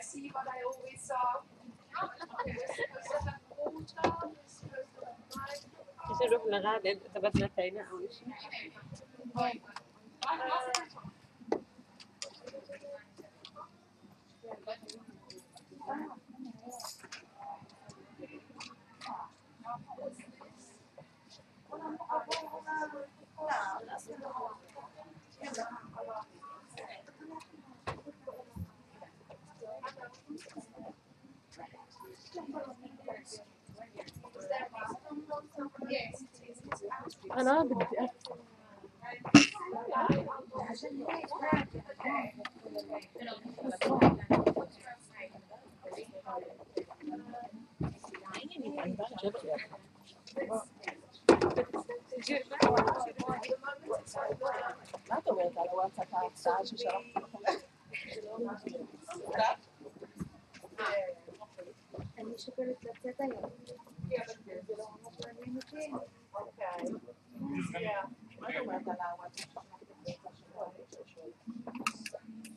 See what I always saw. Kasi nung nakalit, tabat na tayo na ang issue. أنا بدي ما طويت على واتساب ساعة شو شرحت אני שוקלת לצאת היום. מה אומרת על הוואטסאפ?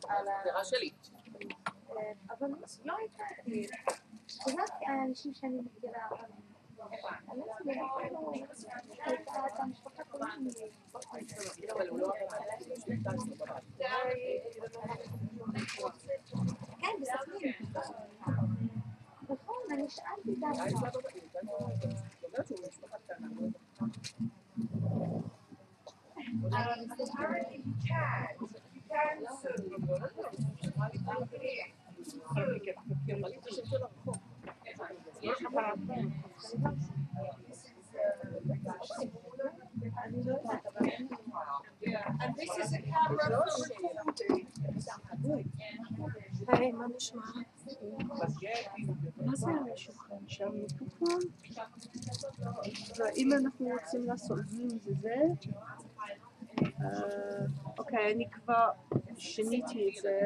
על החברה שלי. אבל לא הייתה לי. את יודעת, האנשים שאני מכירה, כן, בסכנין. נכון, אני שאלתי דווקא. And this is a camera from היי, מה נשמע? מה זה המשוכן שם? מיקרופון? ואם אנחנו רוצים לעשות זום זה? אוקיי, אני כבר שיניתי את זה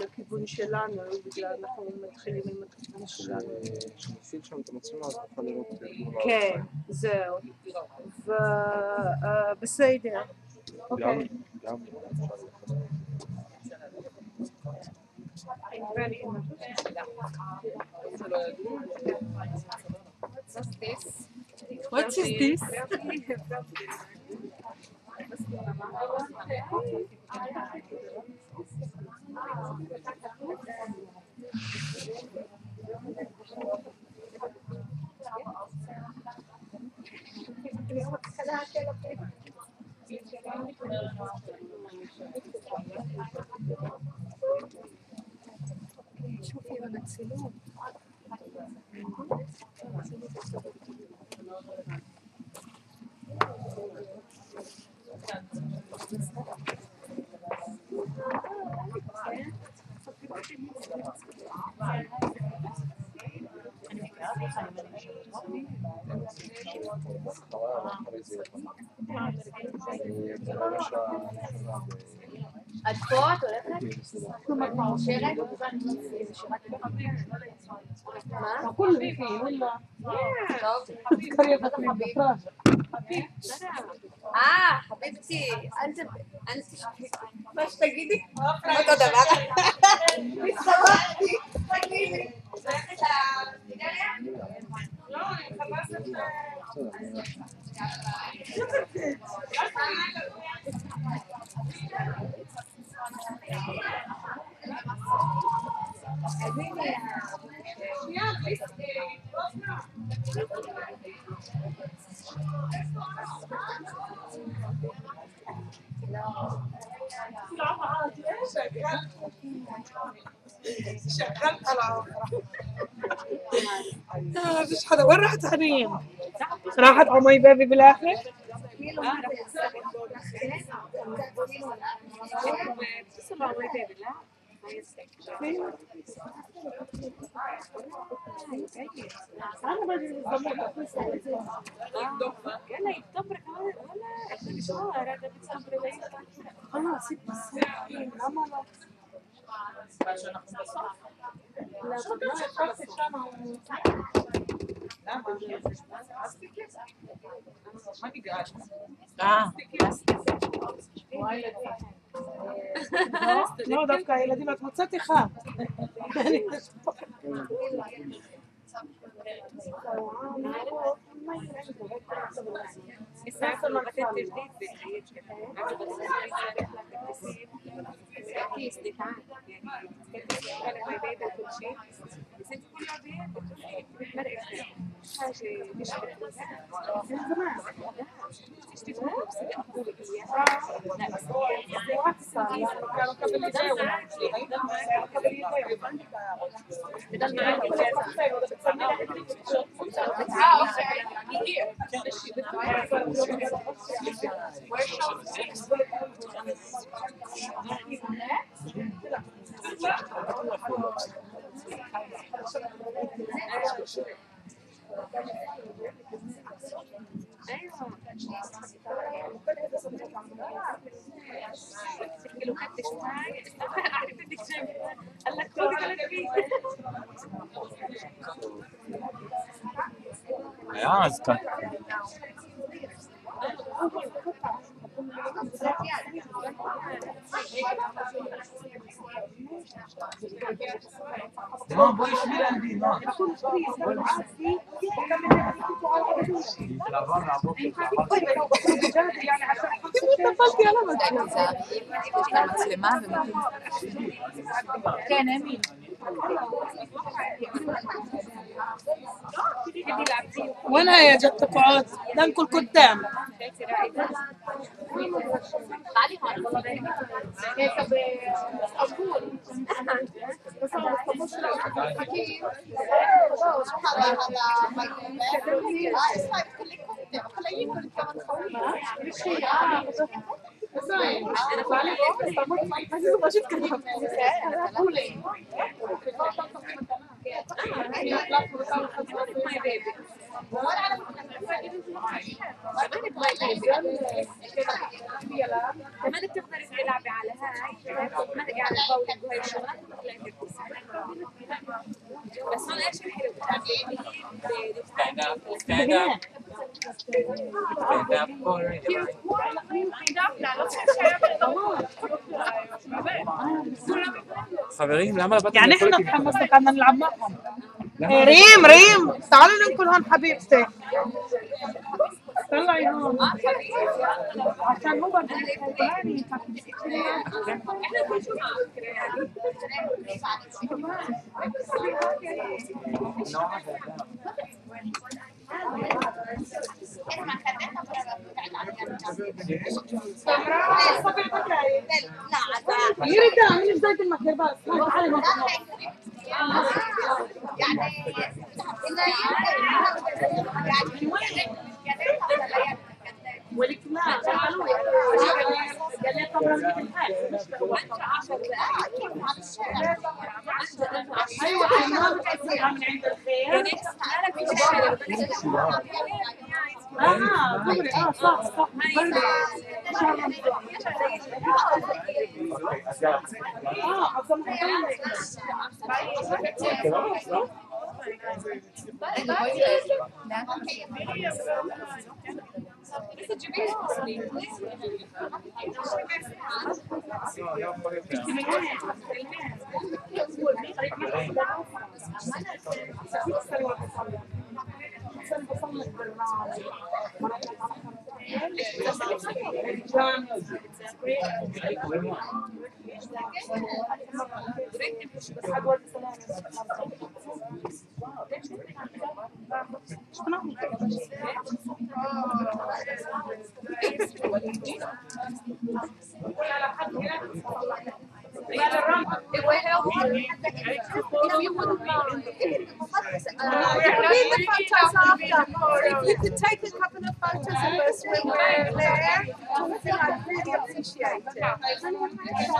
לכיוון שלנו, בגלל אנחנו מתחילים עם הכיוון שלנו. כשנפעיל שם את המצלמה, אז נוכל לראות כן, זהו. בסדר. אוקיי. גם What is this? شوفي انا تسلوم את פה? את הולכת? שרת? מה? טוב. חביבתי, אל תשכחי. מה שתגידי? אותו דבר. מסתובבתי, תגידי. הולכת לסיגריה? לא, אני מחפשת... شغلت على مفيش حدا. وين راحت حنين؟ راحت على مي بابي بالاخر؟ انا بدي يلا يكتبر كمان ولا شو هذا بتصبر لي خلاص لا ما عشان اخذ الصف لا خلاص ما تقعد לא, דווקא הילדים, את מוצאת אחד. היה אז כאן. No, băi, și Mirandi, no. כן, אמי. وين هي جت تقعد؟ ناكل قدام. ما تقدري تلعبي على هاي ما تقعدي على البولينج وهي الشغلات بس هون ايش الحلو Stand up, stand up. Stand up for it. חברים, למה לבטל? يعني احنا تحمسنا كنا نلعب معهم. ريم ريم تعالي ننقل هون حبيبتي. طلعي هون عشان هو الفلاني يرجع من بداية المكتبات والكلاب It will help if you wouldn't mind. Read the photos after. If you could take a couple of photos of us when we're there, I'd really appreciate it.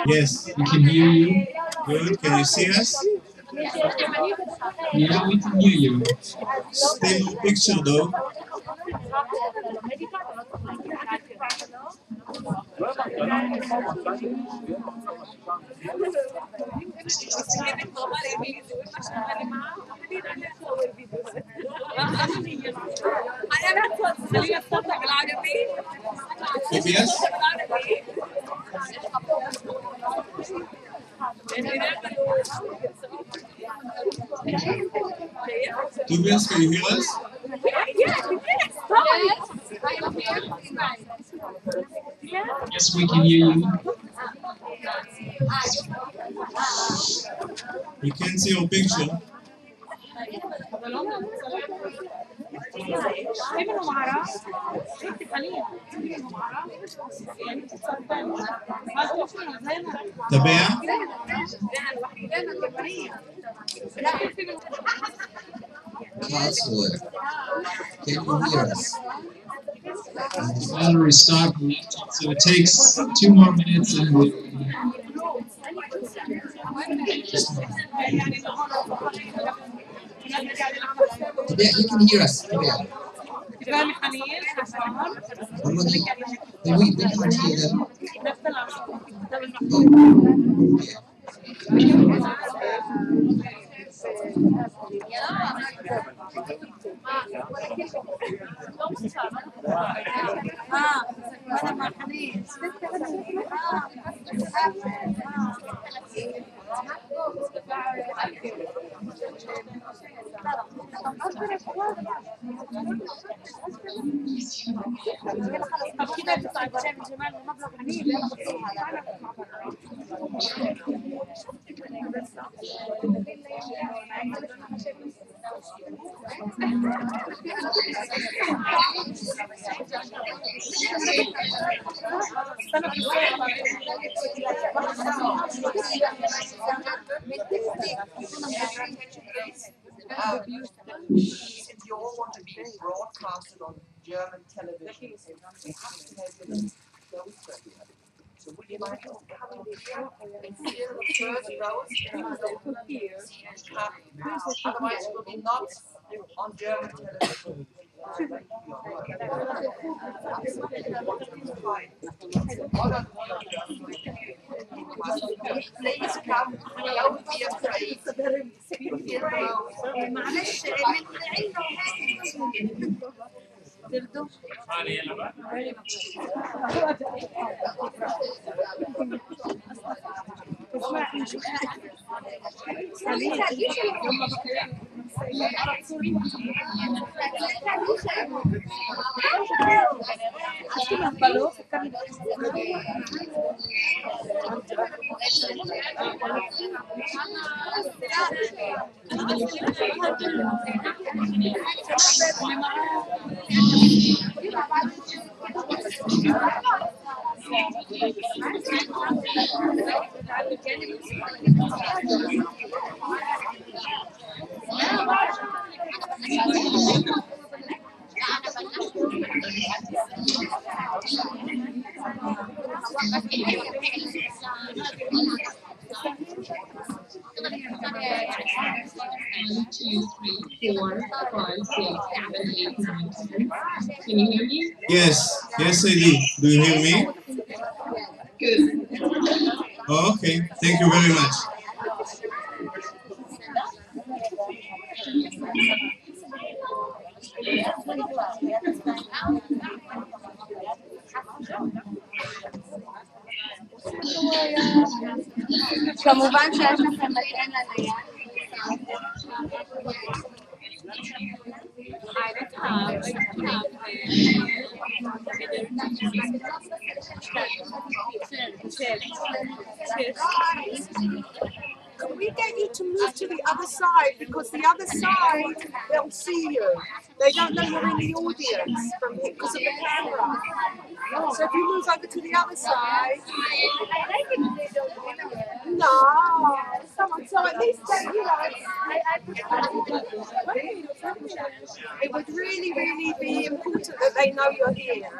Yes, we can hear you. Good. Can you see us? Yeah, we can hear you. Stable picture though. Tobias? Tobias, can you hear us? Yes, I am here. Yes, we can hear you. We can't see your picture. تابع. Counselor, can you hear us? The battery stopped, so it takes 2 more minutes and we'll... Tabea, you can hear us. Tabea. We can't hear them. Since you all want to be broadcasted on German television, we have to have you closer here. So would you mind coming here and fill the first rows? Otherwise we'll be not on German television. Please come, don't be afraid. Can you hear me? Yes, yes I do. Do you hear me? Good. Oh, okay, thank you very much. כמובן שיש לכם מגן לנייד. Can we get you to move to the other side, because the other side they'll see you. They don't know you're in the audience because of the camera. So if you move over to the other side. No, so at least it would really be important that they know you're here.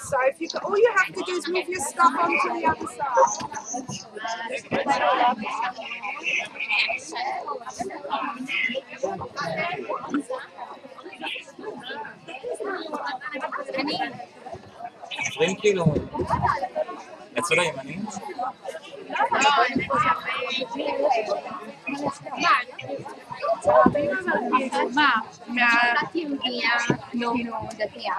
So if you all you have to do is move your stuff onto the other side. כאילו, אצל הימנים? מה? מהת יהודייה, כאילו דתייה.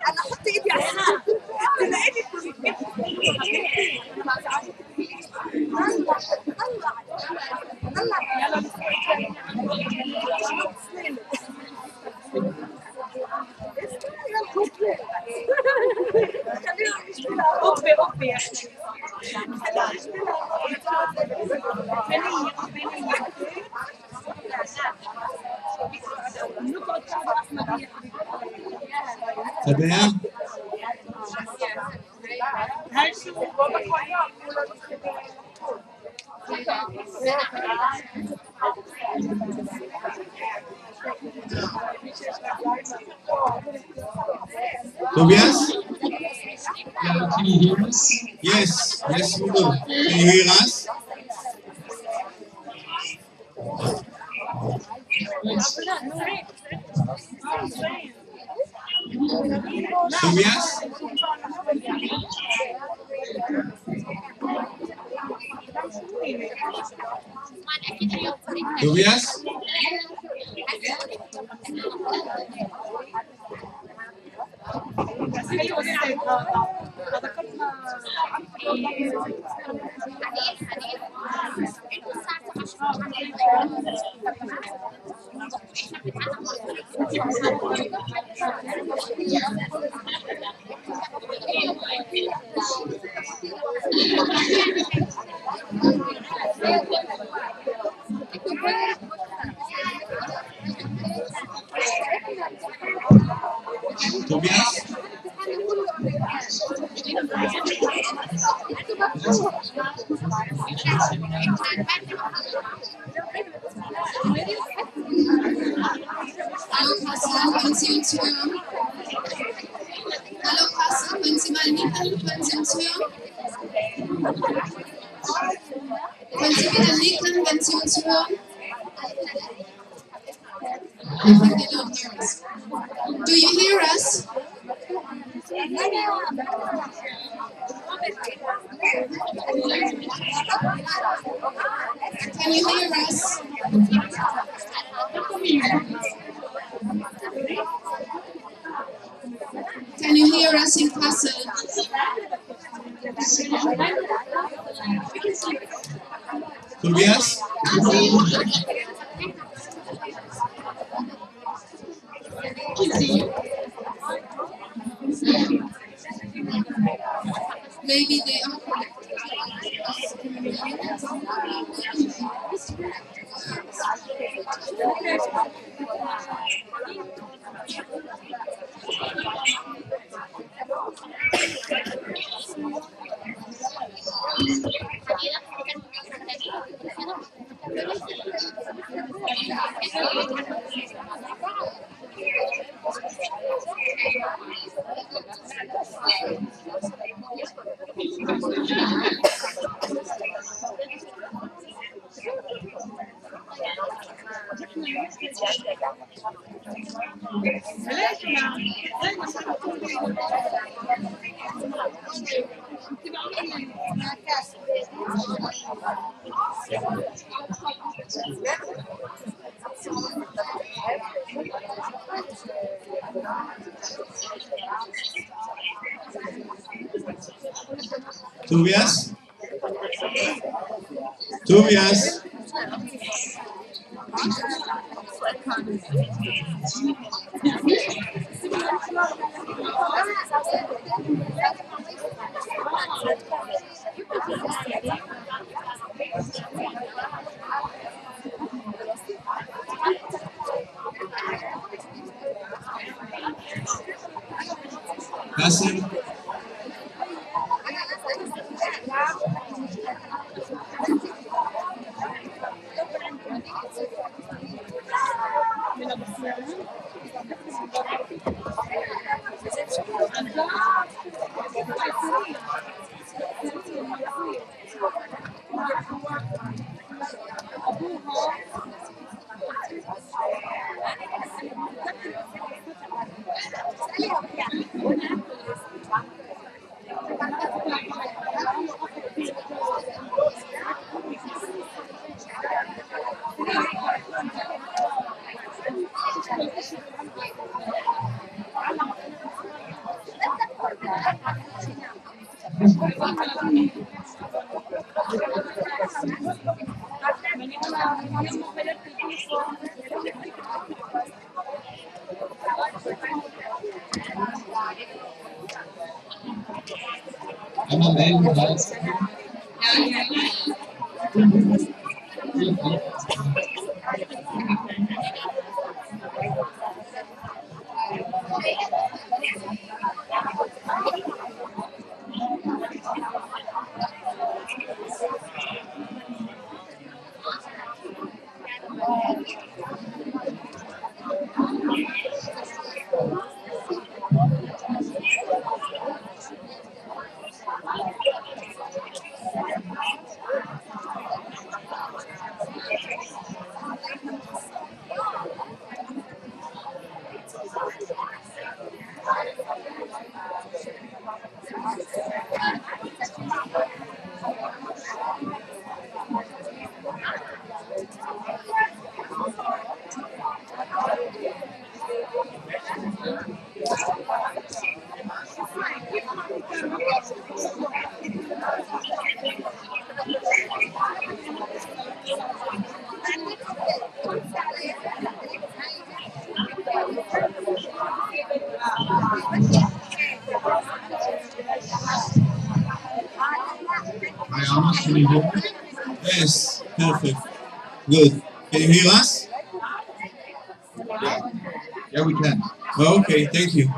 انا احط ايدي على السقف تلاقيني اوبي Tabea? Tobias? Can you hear us? Yes, yes we do. Can you hear us? Tobias? Tobias? Tobias? Hallo Kassel, können Sie uns hören? Hallo Kassel, können Sie mal nicken? Können Sie uns hören? Können Sie wieder nicken, wenn Sie uns hören? I think they don't hear us. Do you hear us? Can you hear us? Can you hear us in Kassel? Tobias? Maybe they are Tobias? Tobias? Kassel? Einmal melden, falls. Hi, Amos, can you hear me? Yes, perfect. Good. Can you hear us? Yeah. Yeah, we can. Okay, thank you.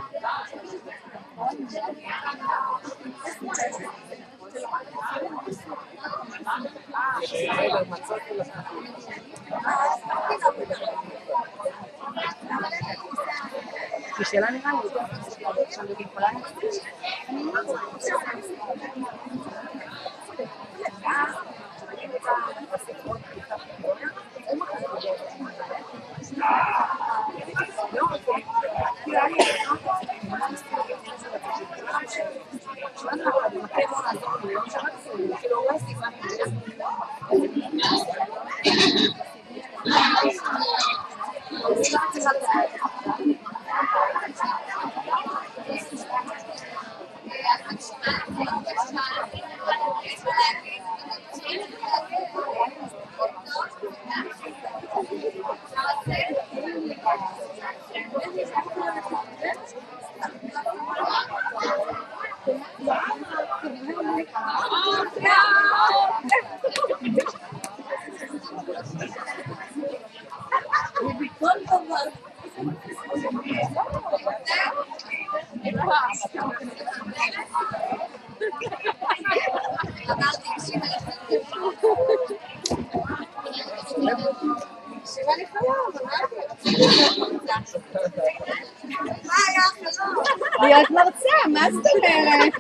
להיות מרצה, מה זאת אומרת?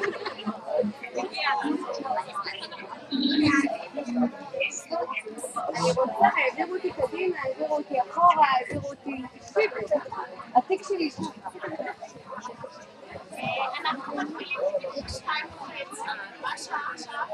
אני רוצה, העבירו אותי קדימה, העבירו אותי אחורה, העבירו אותי... התיק שלי... אנחנו מתחילים את 2:30. מה שעה עכשיו?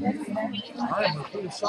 הם הלכו לשם.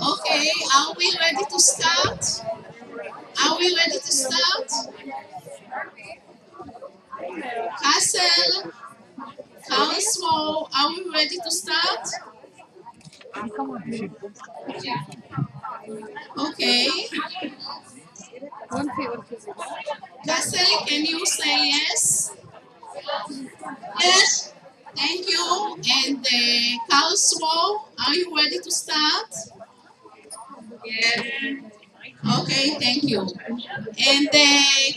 Okay, are we ready to start? Are we ready to start? Castle, Karlsruhe, are we ready to start? Okay. Castle, can you say yes? Yes. Thank you. And Karlsruhe, are you ready to start? Yes. Okay, thank you. And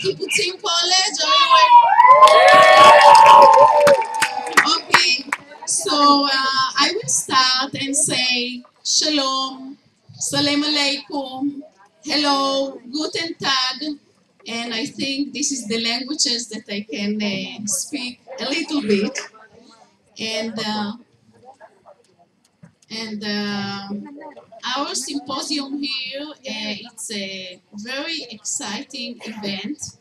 Kibbutzim College, are you ready? Okay, so I will start and say Shalom, Salam Aleikum, hello, Guten Tag, and I think this is the languages that I can speak a little bit. And our symposium here, it's a very exciting event.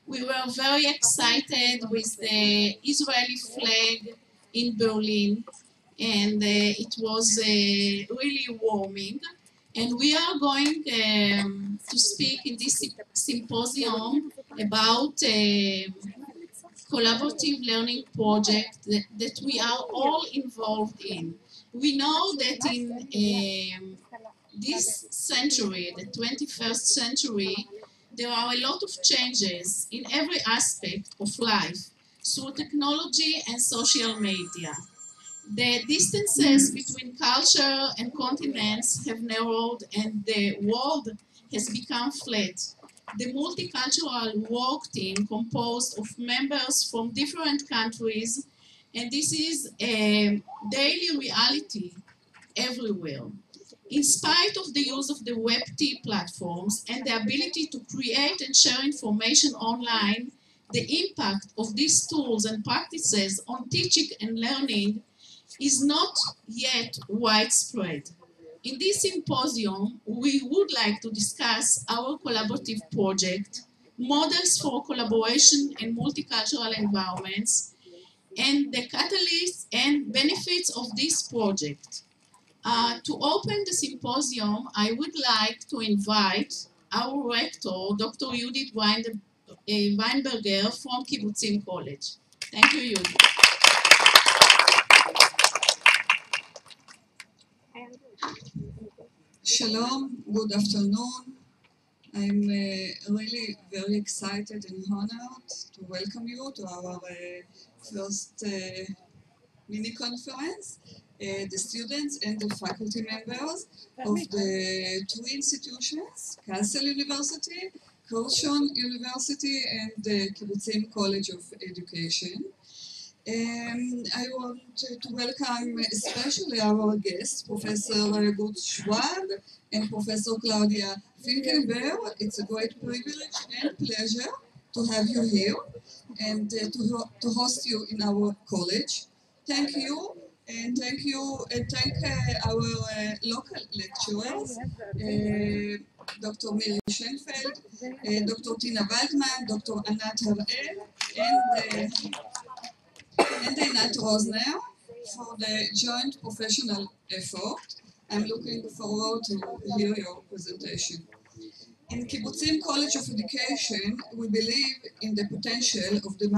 We were very excited with the Israeli flag in Berlin, and it was really warming. And we are going to speak in this symposium about collaborative learning project that we are all involved in. We know that in this century, the 21st century, there are a lot of changes in every aspect of life through technology and social media. The distances between culture and continents have narrowed and the world has become flat. The multicultural work team composed of members from different countries, and this is a daily reality everywhere. In spite of the use of the WebT platforms and the ability to create and share information online, the impact of these tools and practices on teaching and learning is not yet widespread. In this symposium, we would like to discuss our collaborative project, models for collaboration in multicultural environments, and the catalysts and benefits of this project. To open the symposium, I would like to invite our rector, Dr. Judith Weinberger from Kibbutzim College. Thank you, Judith. Shalom, good afternoon. I'm really very excited and honored to welcome you to our first mini conference. The students and the faculty members of the two institutions, Kassel University, Korshon University, and the Kibbutzim College of Education. I want to welcome especially our guests, Professor Gut Schwab and Professor Claudia Finkelberg. It's a great privilege and pleasure to have you here and to host you in our college. Thank you. And thank our local lecturers, Dr. Miri Schenfeld, Dr. Tina Waldman, Dr. Anat Harel, and Einat Rosner for the joint professional effort. I'm looking forward to hear your presentation. In Kibbutzim College of Education, we believe in the potential of the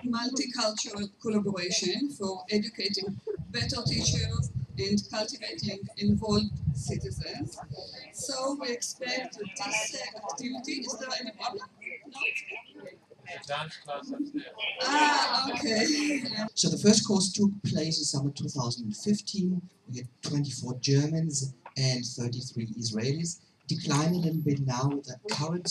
multicultural collaboration for educating better teachers and cultivating involved citizens. So we expect this activity. Is there any problem? No? Okay. So the first course took place in summer 2015. We had 24 Germans and 33 Israelis. decline a little bit now. The current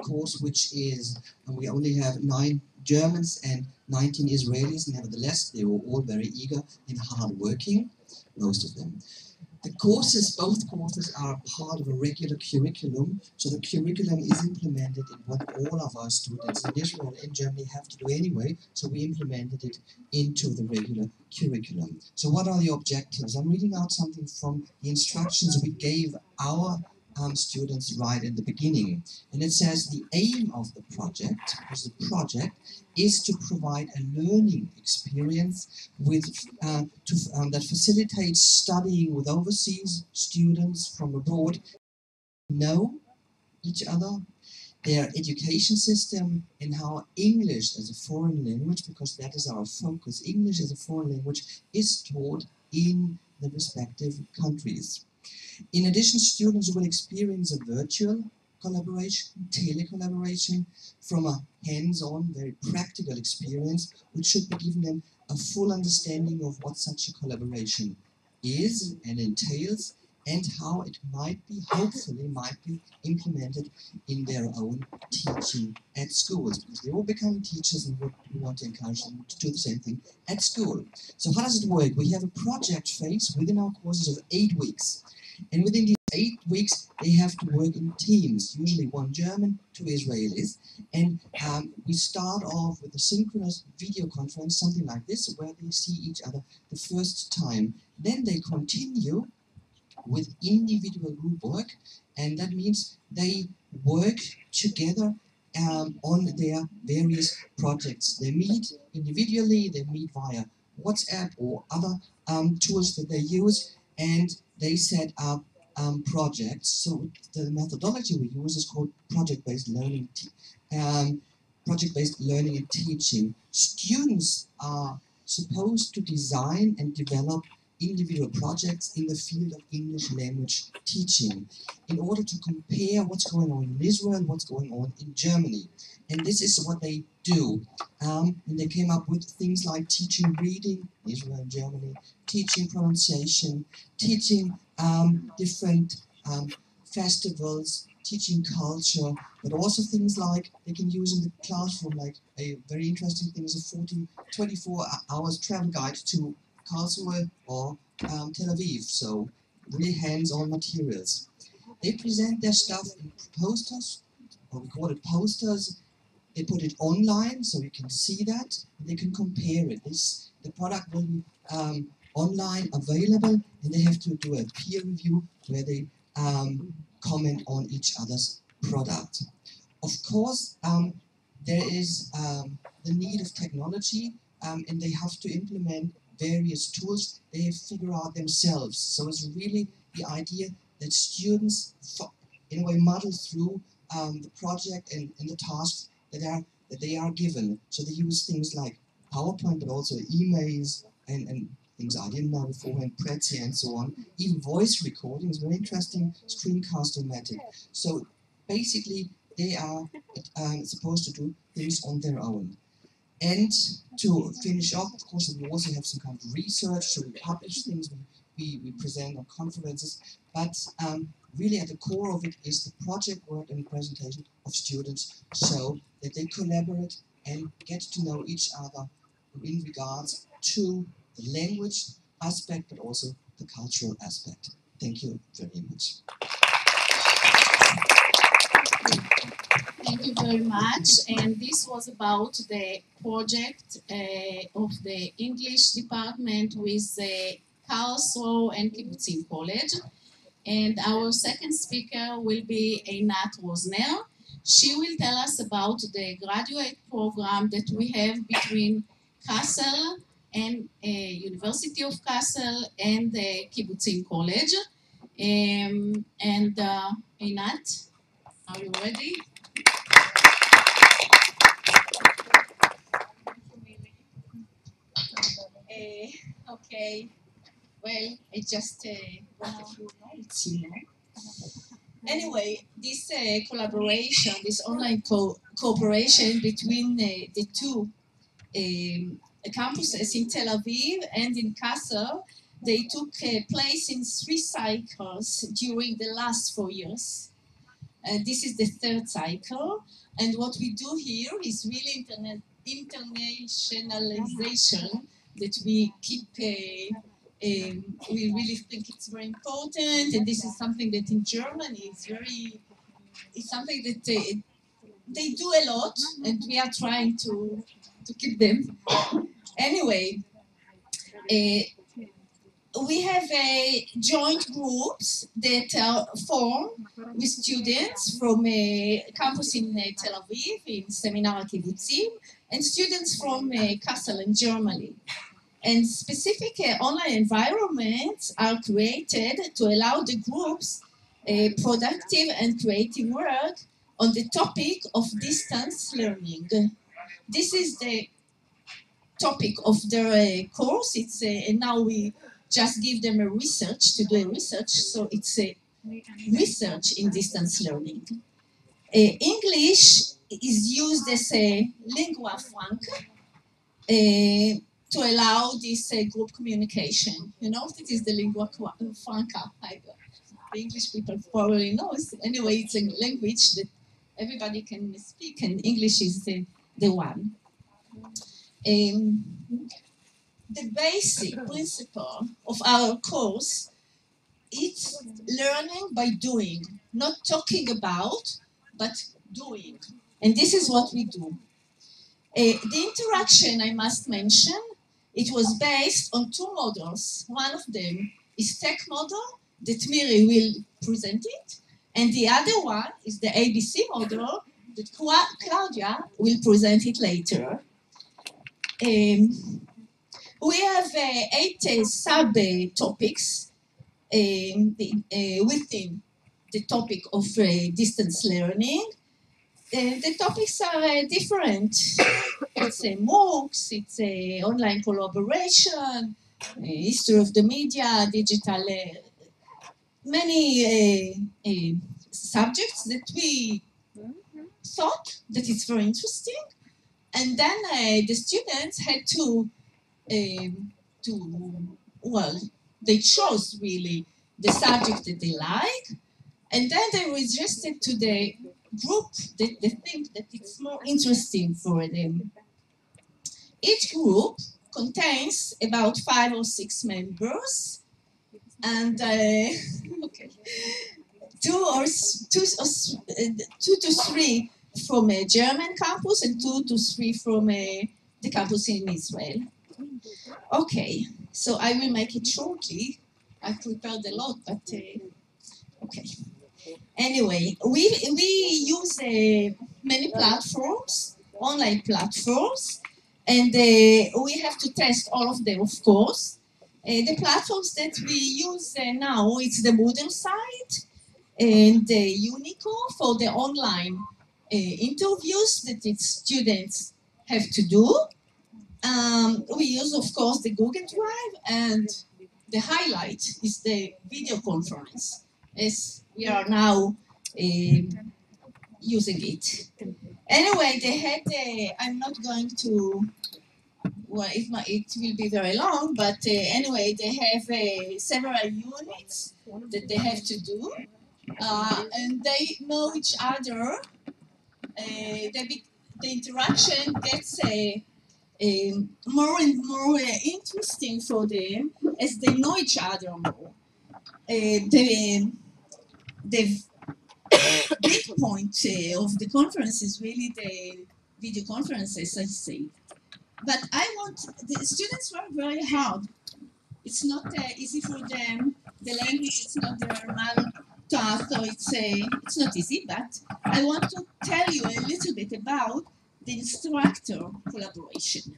course, which is, we only have 9 Germans and 19 Israelis. Nevertheless, they were all very eager and hard-working, most of them. The courses, both courses, are part of a regular curriculum, so the curriculum is implemented in what all of our students in Israel and Germany have to do anyway, so we implemented it into the regular curriculum. So what are the objectives? I'm reading out something from the instructions we gave our students right in the beginning, and it says the aim of the project, because the project is to provide a learning experience with that facilitates studying with overseas students from abroad, know each other, their education system, and how English as a foreign language, because that is our focus, English as a foreign language is taught in the respective countries. In addition, students will experience a virtual collaboration, telecollaboration, from a hands-on, very practical experience, which should be giving them a full understanding of what such a collaboration is and entails, and how it might be, hopefully, might be implemented in their own teaching at schools, because they all become teachers and we want to encourage them to do the same thing at school. So how does it work? We have a project phase within our courses of 8 weeks. And within these 8 weeks, they have to work in teams, usually 1 German, 2 Israelis. And we start off with a synchronous video conference, something like this, where they see each other the first time. Then they continue with individual group work, and that means they work together on their various projects. They meet individually, they meet via WhatsApp or other tools that they use, and they set up projects. So the methodology we use is called project-based learning. Project-based learning and teaching. Students are supposed to design and develop individual projects in the field of English language teaching in order to compare what's going on in Israel, what's going on in Germany. And this is what they do. And they came up with things like teaching reading, Israel and Germany, teaching pronunciation, teaching different festivals, teaching culture, but also things like they can use in the classroom, like a very interesting thing is a 24 hours travel guide to Karlsruhe or Tel Aviv, so really hands-on materials. They present their stuff in posters, or we call it posters. They put it online so you can see that, and they can compare it. The product will be online available, and they have to do a peer review where they comment on each other's product. Of course, there is the need of technology, and they have to implement various tools they figure out themselves. So it's really the idea that students, in a way, muddle through the project and the tasks that they are given. So they use things like PowerPoint, but also emails and things I didn't know beforehand, Prezi and so on. Even voice recordings, very interesting, Screencast-O-Matic. So basically, they are supposed to do things on their own. And to finish off, of course, we also have some kind of research, so we publish things, we present on conferences, but really at the core of it is the project work and presentation of students so that they collaborate and get to know each other in regards to the language aspect, but also the cultural aspect. Thank you very much. Thank you very much. And this was about the project of the English department with Karlsruhe and Kibbutzim College. And our second speaker will be Einat Rosner. She will tell us about the graduate program that we have between Kassel and University of Kassel and the Kibbutzim College. Einat, are you ready? Okay, well, I just got a few notes, you know. Anyway, this collaboration, this online cooperation between the two campuses in Tel Aviv and in Kassel They took place in 3 cycles during the last 4 years. This is the 3rd cycle, and what we do here is really internationalization that we keep. We really think it's very important, and this is something that in Germany is it's something that they do a lot, and we are trying to keep them. Anyway, we have joint groups that are formed with students from a campus in Tel Aviv, in Seminar Kibbutzim, and students from Kassel in Germany. And specific online environments are created to allow the groups productive and creative work on the topic of distance learning. This is the topic of their course. It's and now we just give them a research to do a research, so it's a research in distance learning. English is used as a lingua franca to allow this group communication. You know, it is the lingua franca. The English people probably know. Anyway, it's a language that everybody can speak, and English is the one. The basic principle of our course is learning by doing, not talking about, but doing. And this is what we do. The interaction, I must mention, it was based on 2 models. One of them is tech model that Miri will present it, and the other one is the ABC model that Claudia will present it later. We have 8 sub-topics within the topic of distance learning. The topics are different. It's MOOCs, it's online collaboration, history of the media, digital, many subjects that we thought that it's very interesting. And then the students had well, they chose really the subject that they like, and then they registered to the group that they think that it's more interesting for them. Each group contains about 5 or 6 members, and okay, 2 to 3 from a German campus and 2 to 3 from the campus in Israel. Okay, so I will make it shortly. I prepared a lot, but okay. Anyway, we use many platforms, online platforms, and we have to test all of them, of course. The platforms that we use now, it's the Moodle site and the Unico for the online interviews that its students have to do. We use, of course, the Google Drive, and the highlight is the video conference, as we are now using it. Anyway, they had, I'm not going to, well, it will be very long, but anyway, they have several units that they have to do, and they know each other. The interaction gets more and more interesting for them as they know each other more. The big point of the conference is really the video conferences, I say. But the students work very hard. It's not easy for them. The language is not their mother tongue, so it's not easy. But I want to tell you a little bit about the instructor collaboration.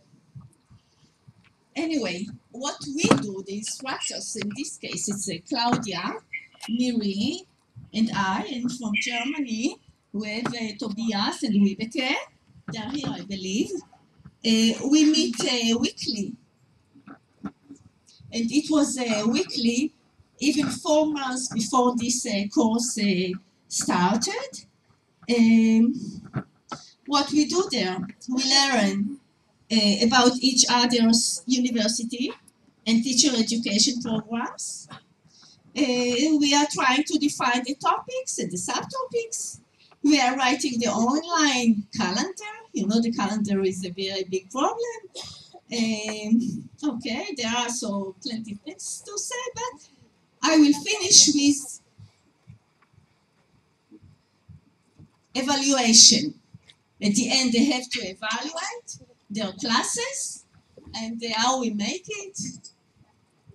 Anyway, what we do, the instructors, in this case, it's Claudia, Miri, and I, and from Germany, we have Tobias and Wibeke. They are here, I believe. We meet weekly. And it was weekly, even 4 months before this course started. What we do there, we learn about each other's university and teacher education programs. We are trying to define the topics and the subtopics. We are writing the online calendar. You know, the calendar is a very big problem. Okay, there are so plenty things to say, but I will finish with evaluation. At the end, they have to evaluate their classes and how we make it.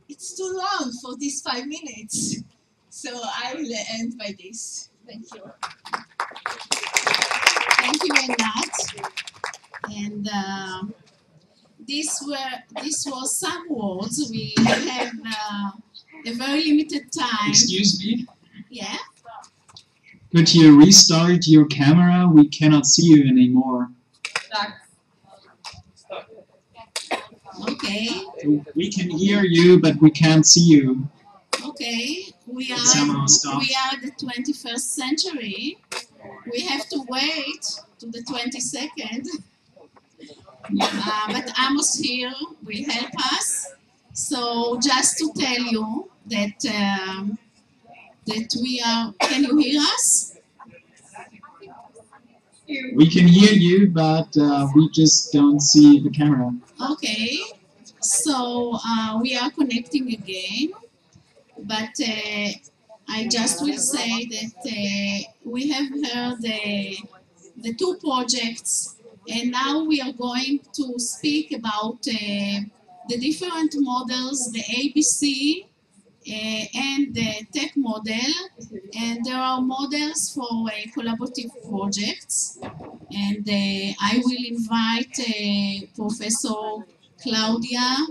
It's too long for these 5 minutes, so I will end by this. Thank you. Thank you very much. And this was some words. We have a very limited time. Excuse me? Yeah? Could you restart your camera? We cannot see you anymore. Okay. We can hear you, but we can't see you. Okay. We are the 21st century. We have to wait to the 22nd. But Amos here will help us. So just to tell you that that we are. Can you hear us? We can hear you, but we just don't see the camera. Okay. So we are connecting again, but I just will say that we have heard the 2 projects, and now we are going to speak about the different models, the ABC and the tech model, and there are models for collaborative projects, and I will invite Professor Claudia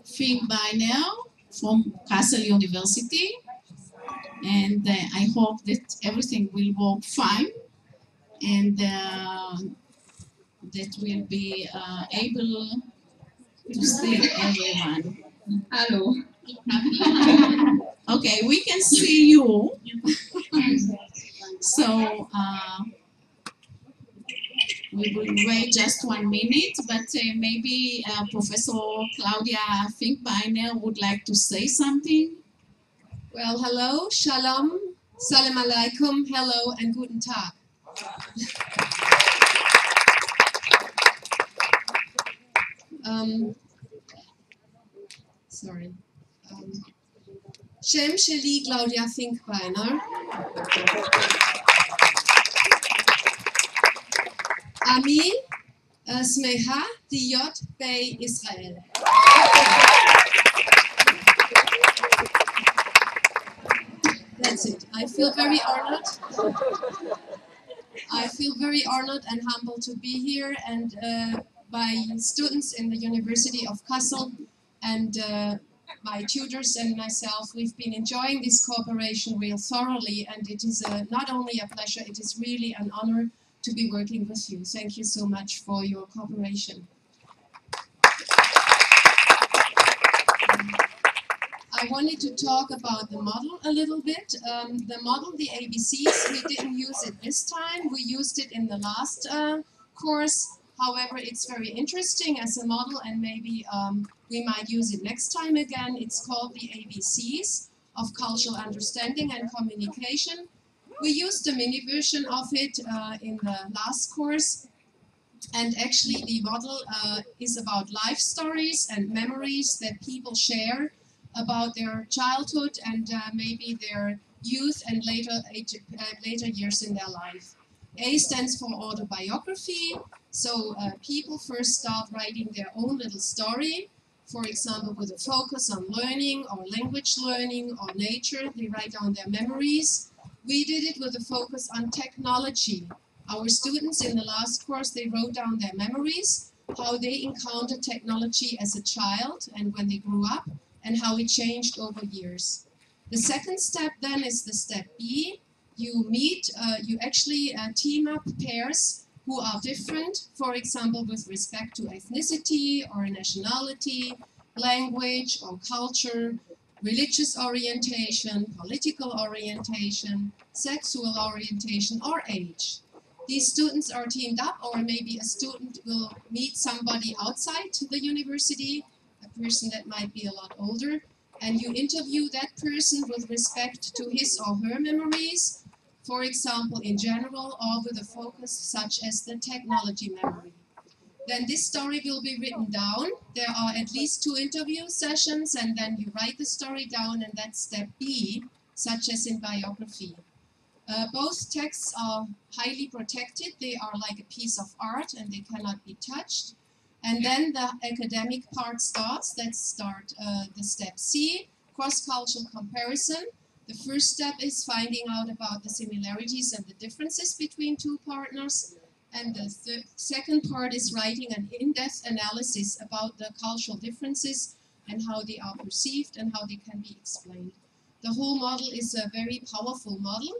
Finkbeiner from Kassel University, and I hope that everything will work fine, and that we'll be able to see everyone. Hello. Okay, we can see you. So we will wait just 1 minute, but maybe Professor Claudia Finkbeiner would like to say something. Well, hello, shalom, salam alaikum, hello, and guten tag. Sorry. Shem Sheli Claudia Finkbeiner. Ami Smeha Diyot Bei Israel. That's it. I feel very honored. I feel very honored and humbled to be here, and by students in the University of Kassel, and my tutors and myself, we've been enjoying this cooperation real thoroughly, and it is not only a pleasure, it is really an honor to be working with you. Thank you so much for your cooperation. I wanted to talk about the model a little bit. The model, the ABCs, we didn't use it this time. We used it in the last course. However, it's very interesting as a model, and maybe we might use it next time again. It's called the ABCs of Cultural Understanding and Communication. We used a mini version of it in the last course. And actually the model is about life stories and memories that people share about their childhood and maybe their youth and later years in their life. A stands for autobiography, so people first start writing their own little story, for example with a focus on learning or language learning or nature. They write down their memories. We did it with a focus on technology. Our students in the last course, they wrote down their memories, how they encountered technology as a child and when they grew up, and how it changed over years. The second step then is the step B. You meet, you actually team up pairs who are different, for example, with respect to ethnicity or nationality, language or culture, religious orientation, political orientation, sexual orientation, or age. These students are teamed up, or maybe a student will meet somebody outside the university, a person that might be a lot older, and you interview that person with respect to his or her memories, for example, in general, or with a focus such as the technology memory. Then this story will be written down. There are at least 2 interview sessions, and then you write the story down, and that's step B, such as in biography. Both texts are highly protected. They are like a piece of art, and they cannot be touched. And then the academic part starts. Let's start the step C, cross-cultural comparison. The first step is finding out about the similarities and the differences between 2 partners. And the second part is writing an in-depth analysis about the cultural differences and how they are perceived and how they can be explained. The whole model is a very powerful model.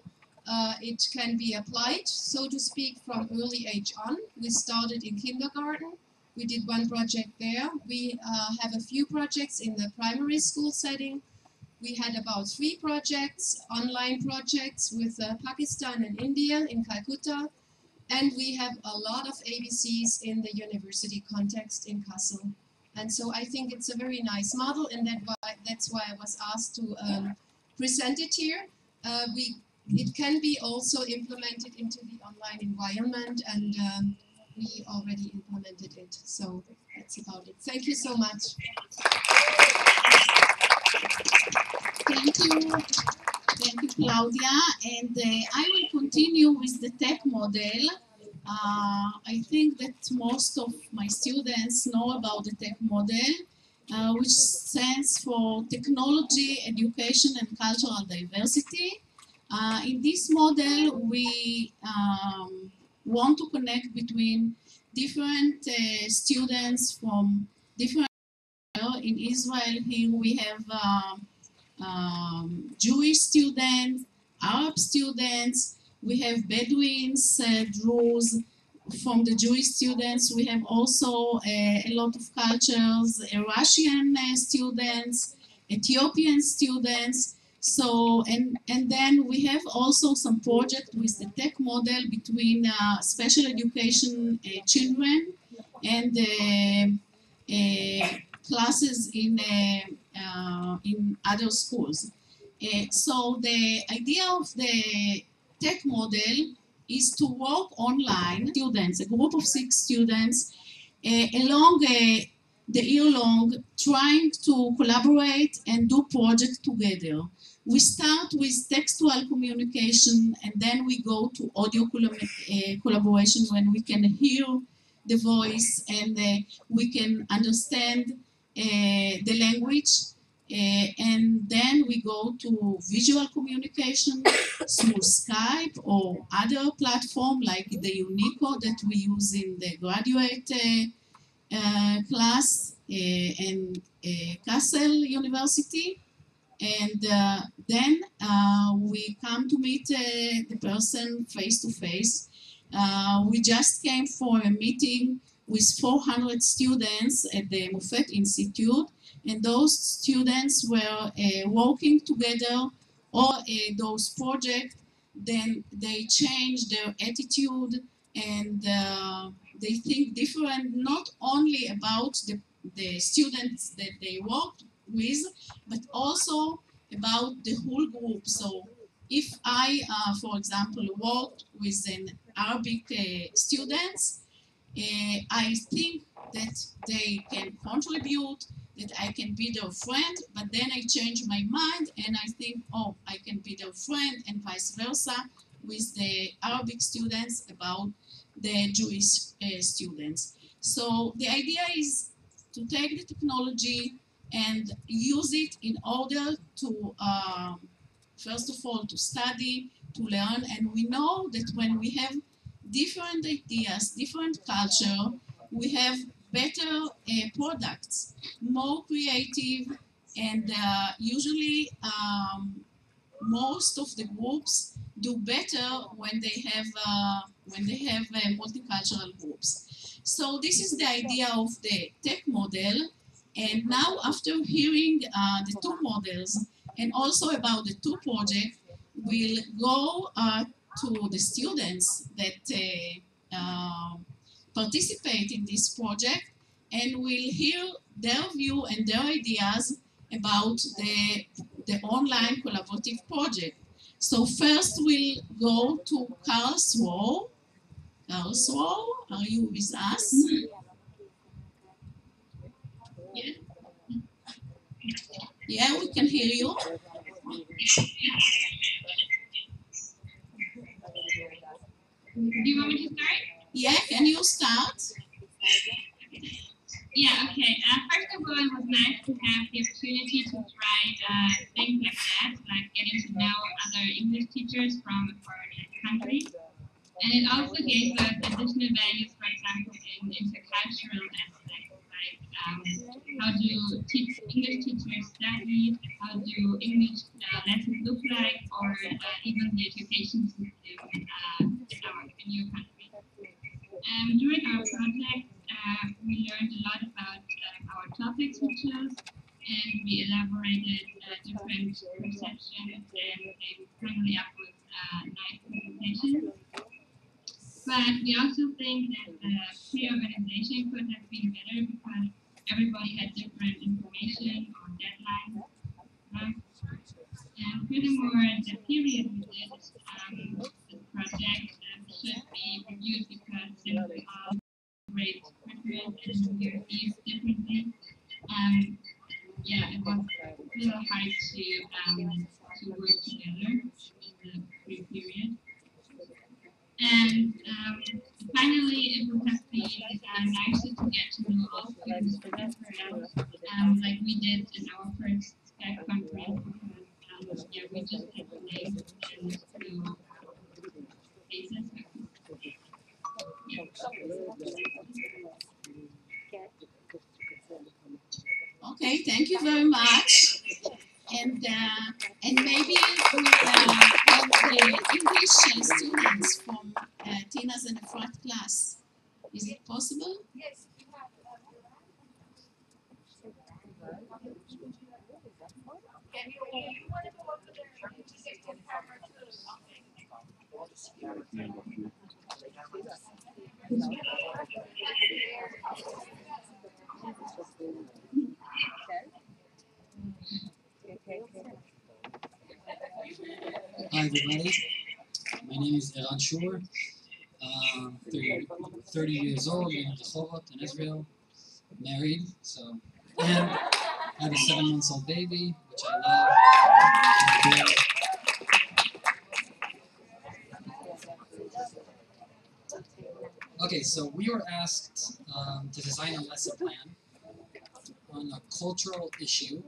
It can be applied, so to speak, from early age on. We started in kindergarten. We did 1 project there. We have a few projects in the primary school setting. We had about 3 projects, online projects with Pakistan and India in Calcutta. And we have a lot of ABCs in the university context in Kassel. And so I think it's a very nice model, and that's why I was asked to present it here. It can be also implemented into the online environment, and we already implemented it. So that's about it. Thank you so much. Thank you. Thank you, Claudia. And I will continue with the tech model. I think that most of my students know about the tech model, which stands for Technology, Education, and Cultural Diversity. In this model, we want to connect between different students from different. In Israel, here we have Jewish students, Arab students, we have Bedouins, Druze. From the Jewish students, we have also a lot of cultures, Russian students, Ethiopian students. So, and then we have also some project with the tech model between special education children and classes in other schools. So the idea of the tech model is to work online, students, a group of 6 students, along the year long, trying to collaborate and do projects together. We start with textual communication, and then we go to audio collaboration when we can hear the voice and we can understand the language, and then we go to visual communication through Skype or other platform like the Unico that we use in the graduate class and Kassel University. And then we come to meet the person face to face. We just came for a meeting with 400 students at the Mofet Institute, and those students were working together on those projects. Then they changed their attitude, and they think different, not only about the students that they worked with, but also about the whole group. So if I, for example, worked with an Arabic students, I think that they can contribute, that I can be their friend, but then I change my mind and I think, oh, I can be their friend, and vice versa with the Arabic students about the Jewish students. So the idea is to take the technology and use it in order to, first of all, to study, to learn. And we know that when we have different ideas, different culture, we have better products, more creative, and usually most of the groups do better when they have multicultural groups. So this is the idea of the tech model. And now, after hearing the 2 models and also about the 2 projects, we'll go to the students that participate in this project, and we'll hear their view and their ideas about the online collaborative project. So first we'll go to Karlsruhe. Karlsruhe, are you with us? Yeah? Yeah, we can hear you. Do you want me to start? Yeah, can you start? Yeah, okay. First of all, it was nice to have the opportunity to try things like that, like getting to know other English teachers from a foreign country. And it also gave us additional values, for example, in intercultural aspects, like how do English teachers study, how do English lessons look like, or even the education system in your country. During our project, we learned a lot about our topics we chose, and we elaborated different perceptions and came finally up with nice presentations. But we also think that the pre-organization could have been better because everybody had different information or deadlines. And furthermore, the period we did the project should be reviewed because there are great different and we are used differently. Yeah, it was a little hard to work together in the pre-period. And finally, it would have been nicer to get to know all students beforehand, like we did in our first Skype conference, because yeah, we just had to name and to faces. Okay, thank you very much. And maybe we'll have the English students from Tina's and Efrat class. Is it possible? Yes. Hi everybody, my name is Eran Shur, 30 years old, living in Rehovot in Israel, married, and I have a 7-month-old baby, which I love. Okay, so we were asked to design a lesson plan on a cultural issue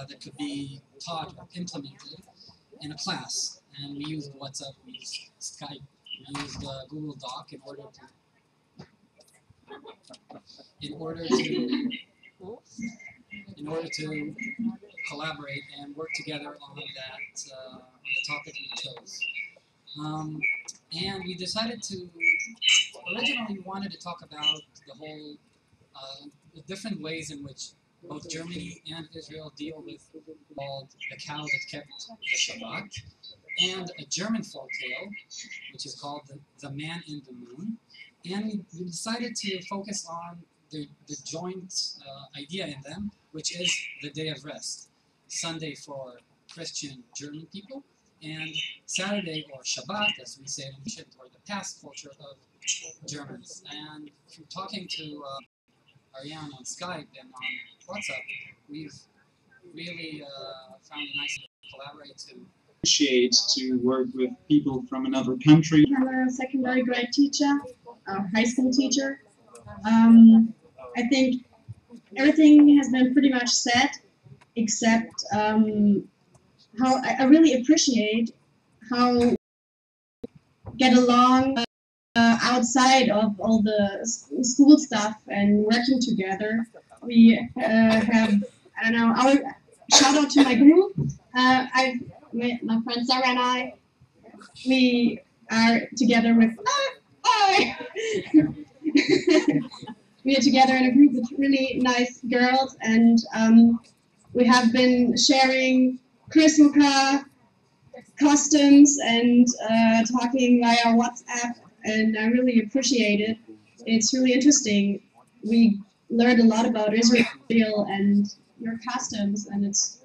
that could be taught or implemented in a class, and we used WhatsApp, we used Skype, we used Google Doc in order to collaborate and work together on that on the topic we chose. And we decided to originally we wanted to talk about the whole the different ways in which both Germany and Israel deal with called the cow that kept the Shabbat, and a German folk tale, which is called the Man in the Moon. And we decided to focus on the joint idea in them, which is the day of rest. Sunday for Christian German people, and Saturday or Shabbat, as we say in Egypt, or the past culture of Germans. And through talking to Ariane on Skype and on WhatsApp, we've really found a nice way to collaborate to appreciate to work with people from another country. I'm a secondary grade teacher, a high school teacher. I think everything has been pretty much said, except how I really appreciate how get along outside of all the school stuff and working together. We have, I don't know, our shout out to my group. My friend Sarah and I, we are together with, we are together in a group with really nice girls, and we have been sharing Chrismukkah customs and talking via WhatsApp, and I really appreciate it. It's really interesting. We learned a lot about Israel and your customs, and it's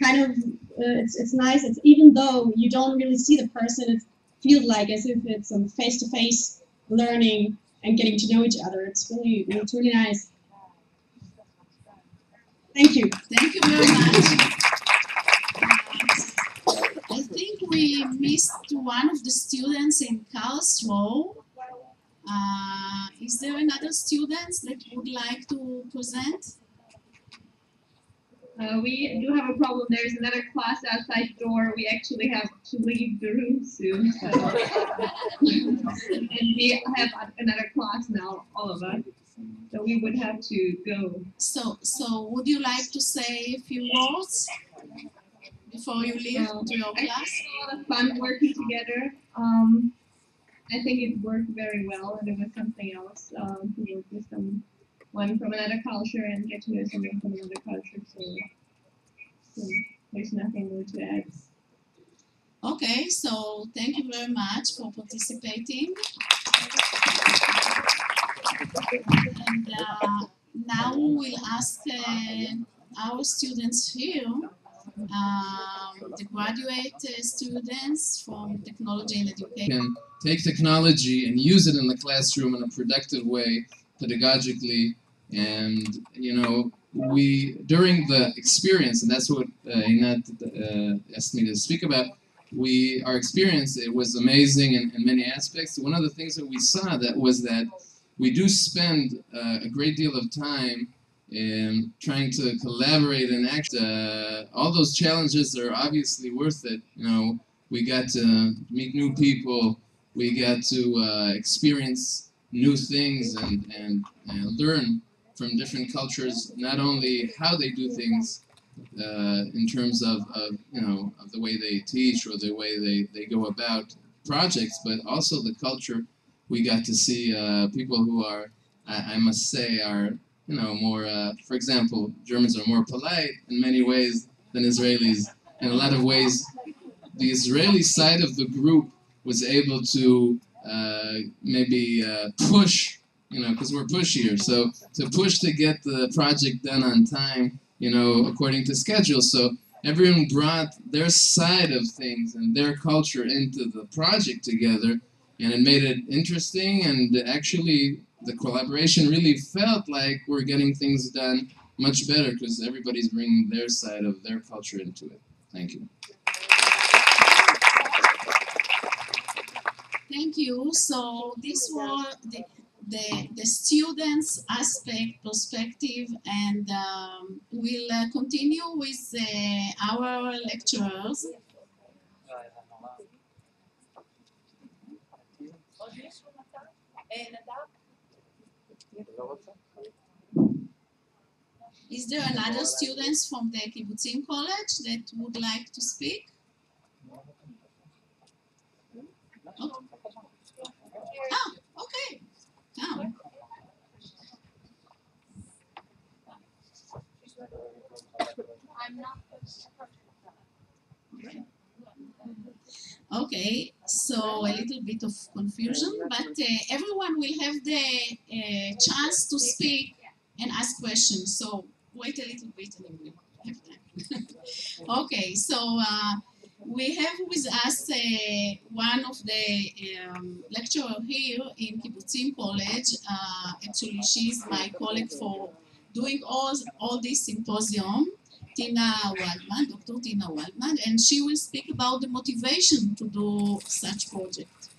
kind of it's nice. It's even though you don't really see the person, it feels like as if it's some face-to-face learning and getting to know each other. It's really nice. Thank you. Thank you very much. I think we missed one of the students in Karlsruhe. Is there another student that would like to present? We do have a problem. There's another class outside the door. We actually have to leave the room soon. So. And we have another class now, all of us. So we would have to go. So would you like to say a few words before you leave to your class? I think it was a lot of fun working together. I think it worked very well, and it was something else to work with someone from another culture and get to know someone from another culture. So there's nothing more to add. Okay, so thank you very much for participating. And now we'll ask our students here, the graduate students from Technology and Education. Can take technology and use it in the classroom in a productive way, pedagogically, and during the experience, and that's what Einat asked me to speak about. Our experience, it was amazing in many aspects. One of the things that we saw was that we do spend a great deal of time in trying to collaborate and act. All those challenges are obviously worth it. We got to meet new people. We got to experience new things and learn from different cultures, not only how they do things in terms of the way they teach or the way they go about projects, but also the culture. We got to see people who are, I must say, are more. For example, Germans are more polite in many ways than Israelis. In a lot of ways, the Israeli side of the group was able to maybe push, because we're pushier. So to push to get the project done on time, according to schedule. So everyone brought their side of things and their culture into the project together, and it made it interesting, and actually the collaboration really felt like we're getting things done much better because everybody's bringing their side of their culture into it. Thank you. Thank you. So this was the students' aspect, perspective, and we'll continue with our lecturers. Is there another students from the Kibbutzim College that would like to speak? Oh. Ah, okay. Come. Okay, so a little bit of confusion, but everyone will have the chance to speak and ask questions. So wait a little bit and we will have time. Okay, so we have with us one of the lecturers here in Kibbutzim College. Actually, she's my colleague for doing all this symposium, Tina Waldman, Dr. Tina Waldman, and she will speak about the motivation to do such project.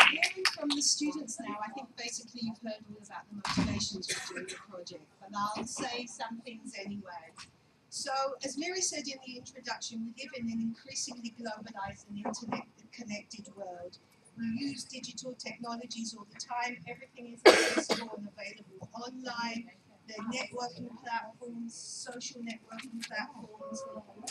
Hearing from the students now, I think basically you've heard all about the motivations for doing the project, but I'll say some things anyway. So, as Mary said in the introduction, we live in an increasingly globalized and internet-connected world. We use digital technologies all the time. Everything is accessible and available online. The networking platforms, social networking platforms.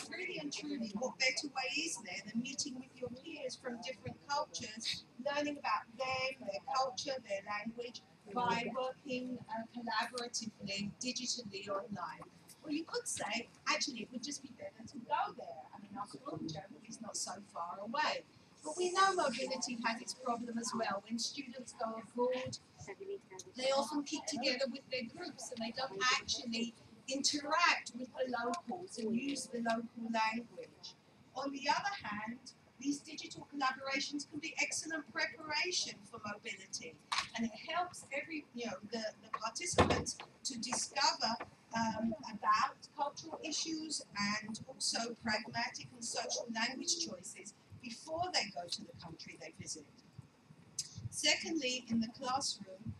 Really and truly, what better way is there than meeting with your peers from different cultures, learning about them, their culture, their language, by working collaboratively, digitally online? Well, you could say, actually, it would just be better to go there. I mean, after all, Germany is not so far away. But we know mobility has its problem as well. When students go abroad, they often keep together with their groups and they don't actually interact with the locals and use the local language. On the other hand, these digital collaborations can be excellent preparation for mobility, and it helps the participants to discover about cultural issues and also pragmatic and social language choices before they go to the country they visit. Secondly, in the classroom,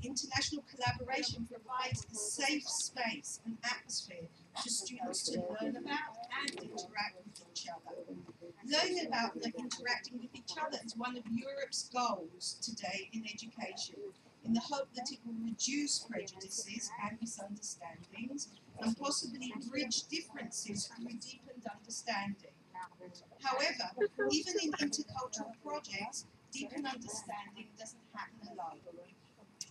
international collaboration provides a safe space and atmosphere for students to learn about and interact with each other. Learning about and interacting with each other is one of Europe's goals today in education, in the hope that it will reduce prejudices and misunderstandings and possibly bridge differences through deepened understanding. However, even in intercultural projects, deepened understanding doesn't happen alone.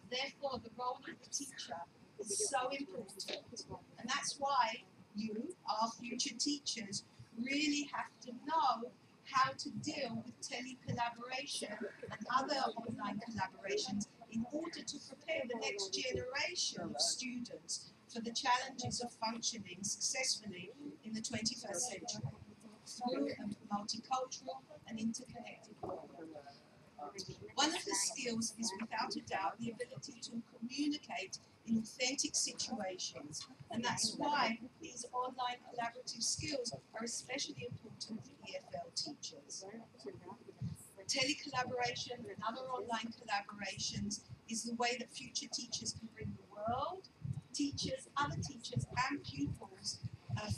Therefore, the role of the teacher is so important, and that's why you, our future teachers, really have to know how to deal with tele-collaboration and other online collaborations in order to prepare the next generation of students for the challenges of functioning successfully in the 21st century through a multicultural and interconnected world. One of the skills is without a doubt the ability to communicate in authentic situations, and that's why these online collaborative skills are especially important for EFL teachers. Telecollaboration and other online collaborations is the way that future teachers can bring the world, teachers, other teachers and pupils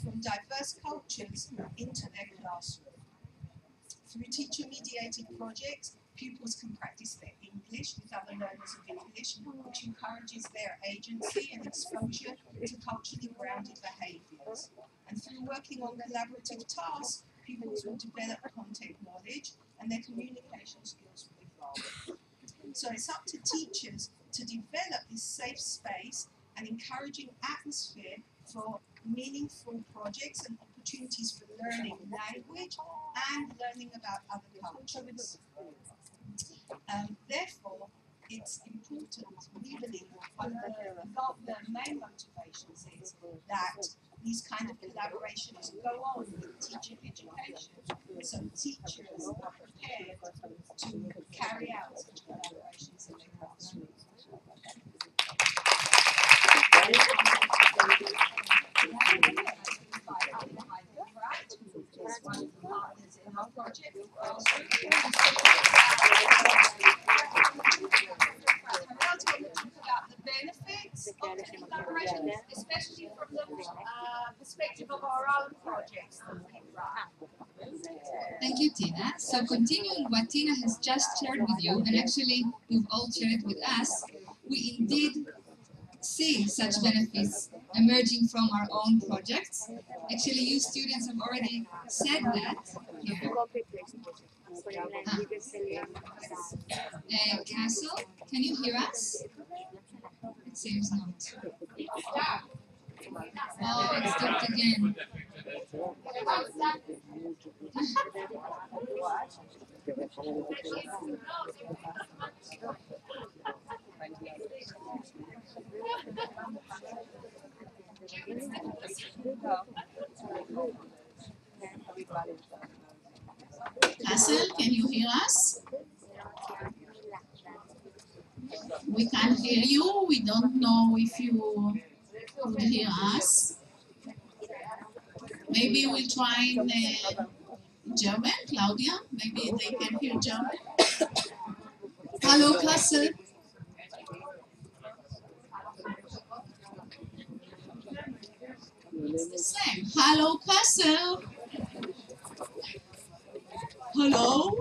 from diverse cultures into their classroom. Through teacher-mediated projects, pupils can practice their English with other learners of English, which encourages their agency and exposure to culturally grounded behaviours. And through working on collaborative tasks, pupils will develop content knowledge and their communication skills will evolve. So it's up to teachers to develop this safe space and encouraging atmosphere for meaningful projects and opportunities for learning language and learning about other cultures. Therefore, it's important, we believe, one of the main motivations is that these kind of collaborations go on with teacher education, so teachers are prepared to carry out such collaborations in their classrooms. One of the partners in our project, Harald is going to talk about the benefits of the collaboration, especially from the perspective of our own projects that we run. Thank you, Tina. So continuing what Tina has just shared with you, and actually you've all shared with us, we indeed see such benefits emerging from our own projects. Actually, you students have already said that here. Castle, can you hear us? It seems not. Oh, it stopped again. Castle, can you hear us? We can't hear you. We don't know if you could hear us. Maybe we'll try in German, Claudia. Maybe they can hear German. Hallo, Castle. It's the same. Hallo, Castle. Hello?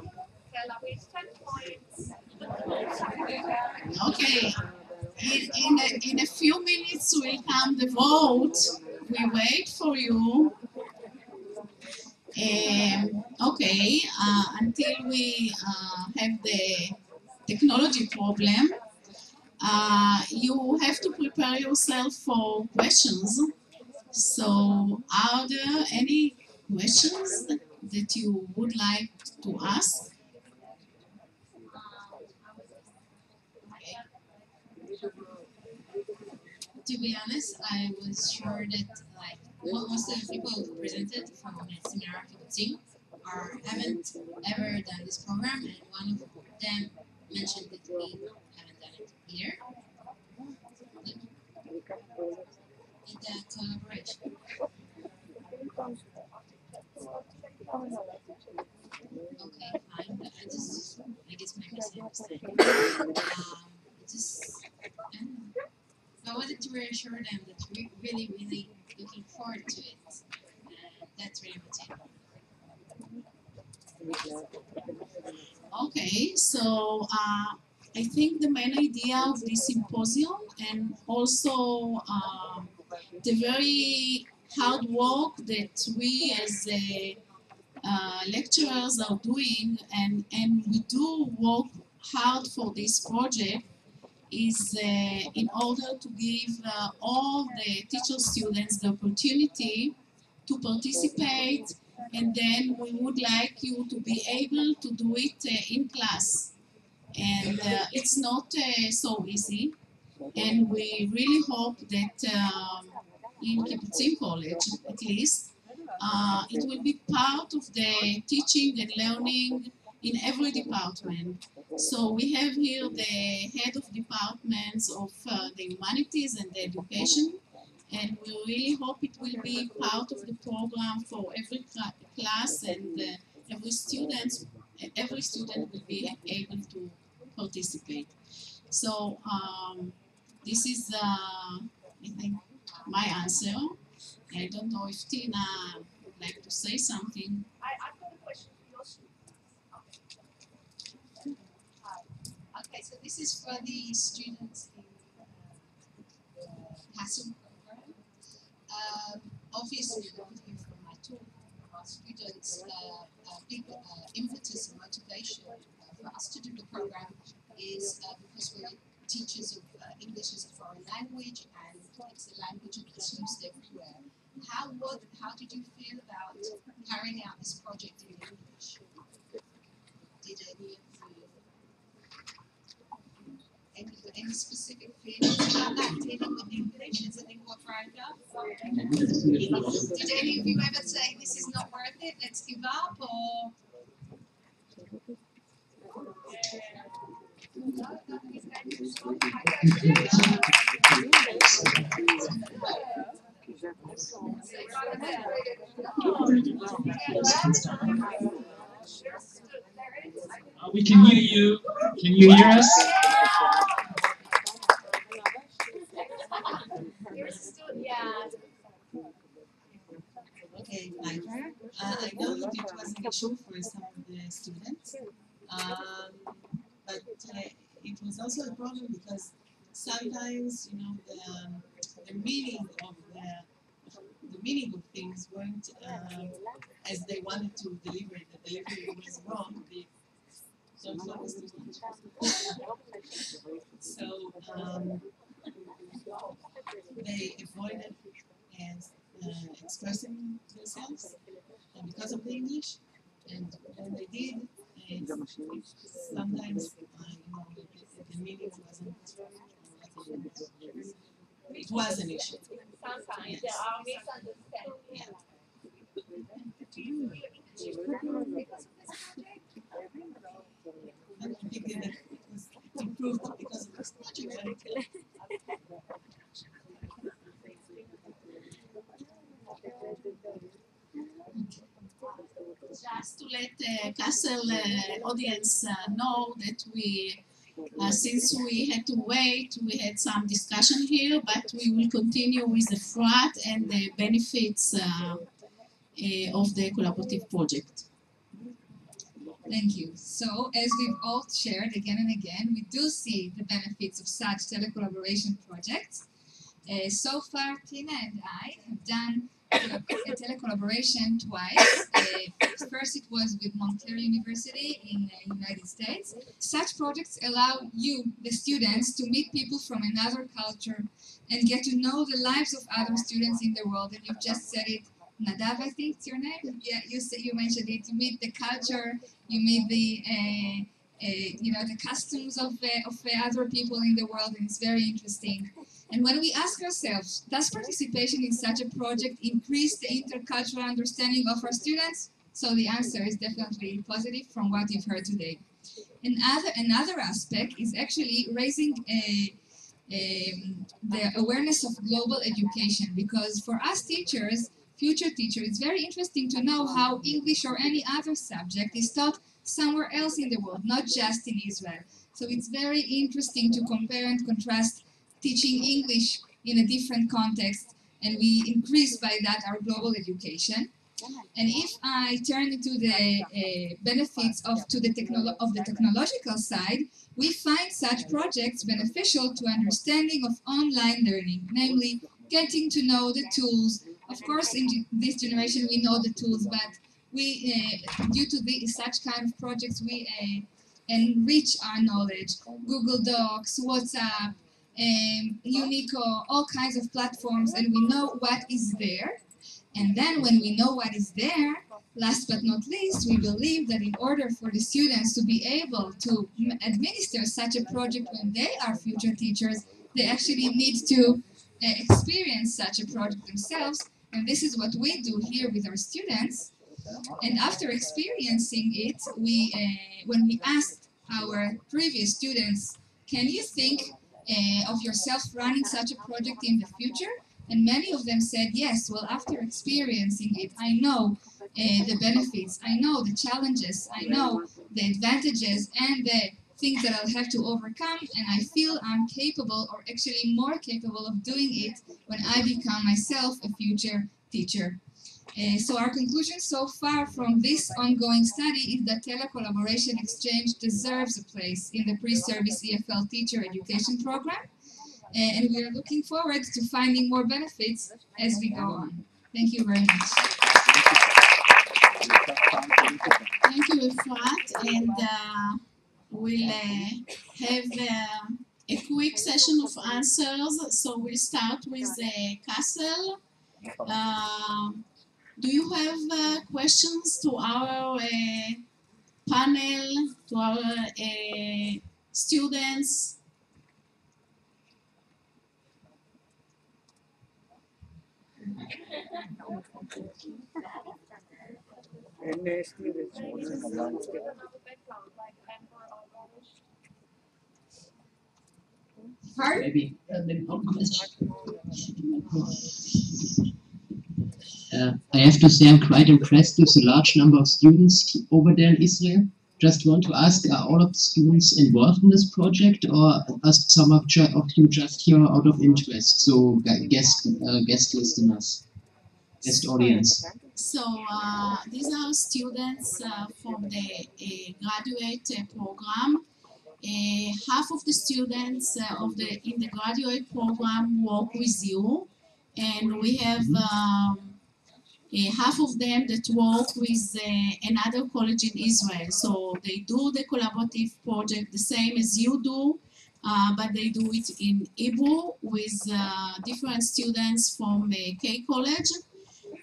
Okay. In a few minutes will come the vote. We wait for you. Okay, until we have the technology problem, you have to prepare yourself for questions. So, are there any questions? that you would like to ask? To be honest, I was sure that like most of the people who presented from Seminar Kibbutzim haven't ever done this program, and one of them mentioned that we haven't done it either. In the collaboration. Okay, fine. I guess my misunderstanding. I wanted to reassure them that we're really, really looking forward to it. That's really much it. Okay, so I think the main idea of this symposium and also the very hard work that we as lecturers are doing, and we do work hard for this project, is in order to give all the teacher students the opportunity to participate, and then we would like you to be able to do it in class. And it's not so easy, and we really hope that in Kibbutzim College, at least, it will be part of the teaching and learning in every department. So we have here the head of departments of the humanities and the education, and we really hope it will be part of the program for every class, and every student will be able to participate. So this is, I think, my answer. I don't know if Tina would like to say something. I've got a question for your students. Okay, so this is for the students in the PASM program. Obviously, you could hear from my talk, our students' big impetus and motivation for us to do the program is because we're teachers of English as a foreign language, and it's a language that's used everywhere. How did you feel about carrying out this project in English? Did any specific feelings about that dealing with English as a lingua franca? Did any of you ever say this is not worth it, let's give up, or? We can hear you. Can you hear us? Okay, fine. I know that it was an issue for some of the students, but it was also a problem because sometimes, you know, the meaning of things weren't as they wanted to deliver it. The delivery was wrong. Don't focus too much. So they avoided expressing themselves because of the English, and when they did, sometimes you know, the meaning wasn't. It was an issue. Sometimes there are misunderstandings. Yeah. I don't think that it was improved because of this project. Just to let the Castle audience know that we, since we had to wait, we had some discussion here, but we will continue with the FRAT and the benefits of the collaborative project. Thank you. So, as we've all shared again and again, we do see the benefits of such telecollaboration projects. So far, Tina and I have done a telecollaboration twice. First, it was with Montclair University in the United States. Such projects allow you, the students, to meet people from another culture and get to know the lives of other students in the world. And you've just said it Nadav, I think it's your name. Yeah, you mentioned it. You meet the culture, you meet the the customs of other people in the world, and it's very interesting. And when we ask ourselves, does participation in such a project increase the intercultural understanding of our students? So the answer is definitely positive from what you've heard today. Another aspect is actually raising the awareness of global education, because for us teachers, future teachers, it's very interesting to know how English or any other subject is taught somewhere else in the world, not just in Israel. So it's very interesting to compare and contrast teaching English in a different context, and we increase by that our global education. And if I turn to the benefits of the technological side, we find such projects beneficial to understanding of online learning, namely getting to know the tools. Of course, in this generation we know the tools, but we, due to such kind of projects, we enrich our knowledge. Google Docs, WhatsApp, Unico, all kinds of platforms, and we know what is there. And then when we know what is there, last but not least, we believe that in order for the students to be able to administer such a project when they are future teachers, they actually need to experience such a project themselves. And this is what we do here with our students. And after experiencing it, when we asked our previous students, can you think of yourself running such a project in the future? And many of them said, yes, well, after experiencing it, I know the benefits, I know the challenges, I know the advantages and the things that I'll have to overcome, and I feel I'm capable, or actually more capable of doing it when I become myself a future teacher. So our conclusion so far from this ongoing study is that telecollaboration exchange deserves a place in the pre-service EFL teacher education program. And we are looking forward to finding more benefits as we go on. Thank you very much. Thank you, Efrat. And we'll have a quick session of answers. So we'll start with Kassel. Do you have questions to our panel, to our students? Maybe. I have to say I'm quite impressed with the large number of students over there in Israel. Just want to ask, are all of the students involved in this project, or are some of you just here out of interest? So guest listeners, guest audience. So these are students from the graduate program. Half of the students in the graduate program work with you, and we have half of them that work with another college in Israel. So they do the collaborative project the same as you do, but they do it in Hebrew with different students from K College.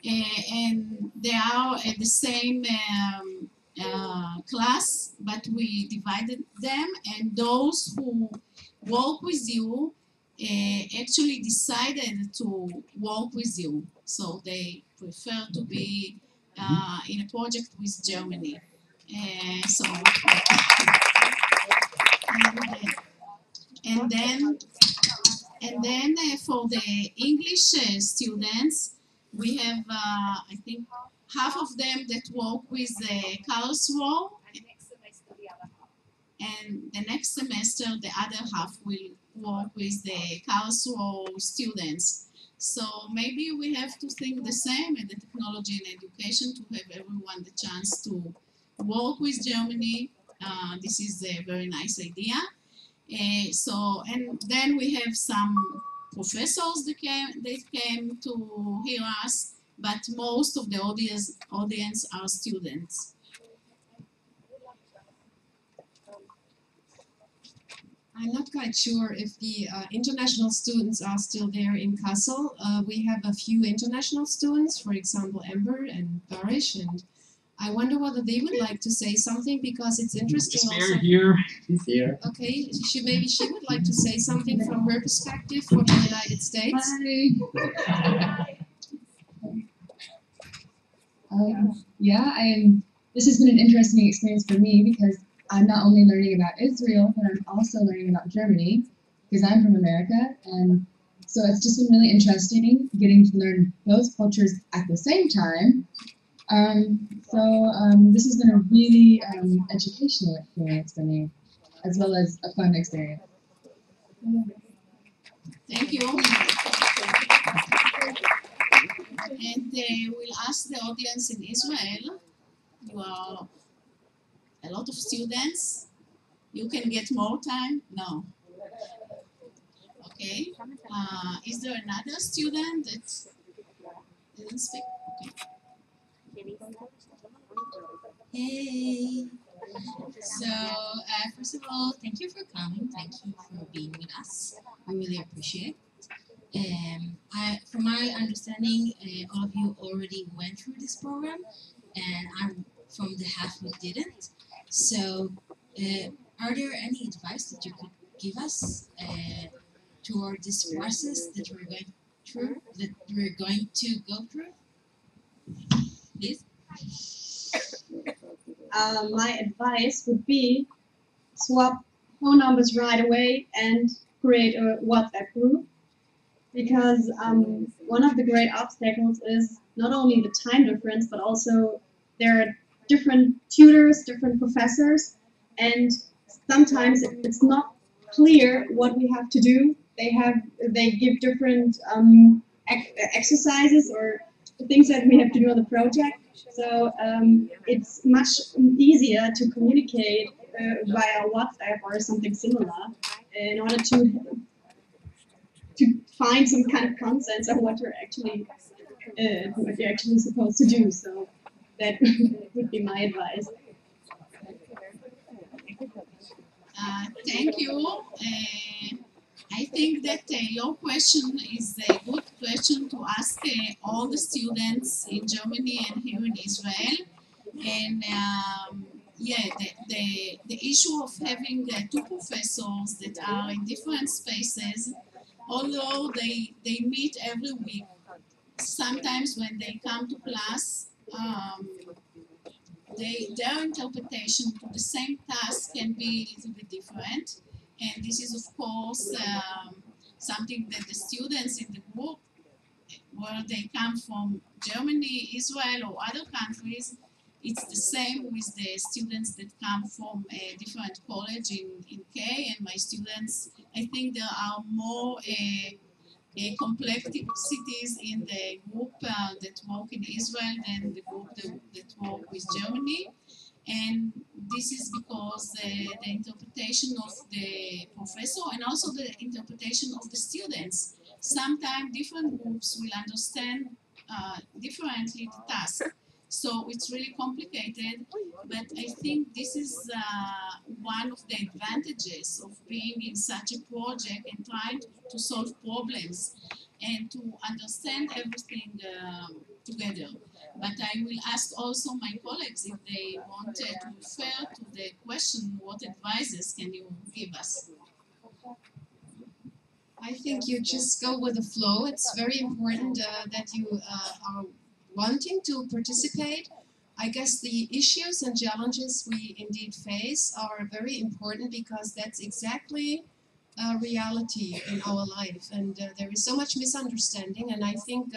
And they are at the same class, but we divided them, and those who work with you actually decided to work with you, so they prefer to be in a project with Germany. And then for the English students, we have, I think, half of them that work with Karlsruhe, and the next semester the other half will work with the Karlsruhe students. So maybe we have to think the same in the technology and education to have everyone the chance to work with Germany. This is a very nice idea. And then we have some professors that came to hear us, but most of the audience are students. I'm not quite sure if the international students are still there in Kassel. We have a few international students, for example, Amber and Barish, and I wonder whether they would like to say something because it's interesting also. Here. Okay, maybe she would like to say something from her perspective for the United States. This has been an interesting experience for me because I'm not only learning about Israel, but I'm also learning about Germany because I'm from America, and so it's just been really interesting getting to learn both cultures at the same time. This has been a really educational experience for me, as well as a fun experience. Thank you. And we'll ask the audience in Israel. You are a lot of students. You can get more time? No. Okay. Is there another student that didn't speak? Okay. Hey. So, first of all, thank you for coming. Thank you for being with us. We really appreciate it. From my understanding, all of you already went through this program, and I'm from the half who didn't. So, are there any advice that you could give us toward this process that we're going to go through? Please. My advice would be swap phone numbers right away and create a WhatsApp group, because one of the great obstacles is not only the time difference, but also there are different tutors, different professors, and sometimes it's not clear what we have to do. They give different exercises or things that we have to do on the project. So it's much easier to communicate via WhatsApp or something similar in order to find some kind of consensus on what you're actually supposed to do. So that would be my advice. Thank you. I think that your question is a good question to ask all the students in Germany and here in Israel. And yeah, the issue of having two professors that are in different spaces, although they meet every week, sometimes when they come to class, their interpretation to the same task can be a little bit different. And this is, of course, something that the students in the group, where they come from Germany, Israel, or other countries, it's the same with the students that come from a different college in K. And my students, I think there are more complexities in the group that work in Israel than the group that work with Germany. And this is because the interpretation of the professor and also the interpretation of the students. Sometimes different groups will understand differently the task. So it's really complicated, but I think this is one of the advantages of being in such a project and trying to solve problems and to understand everything together. But I will ask also my colleagues if they want to refer to the question, what advices can you give us? I think you just go with the flow. It's very important that you are wanting to participate. I guess the issues and challenges we indeed face are very important because that's exactly reality in our life, and there is so much misunderstanding, and I think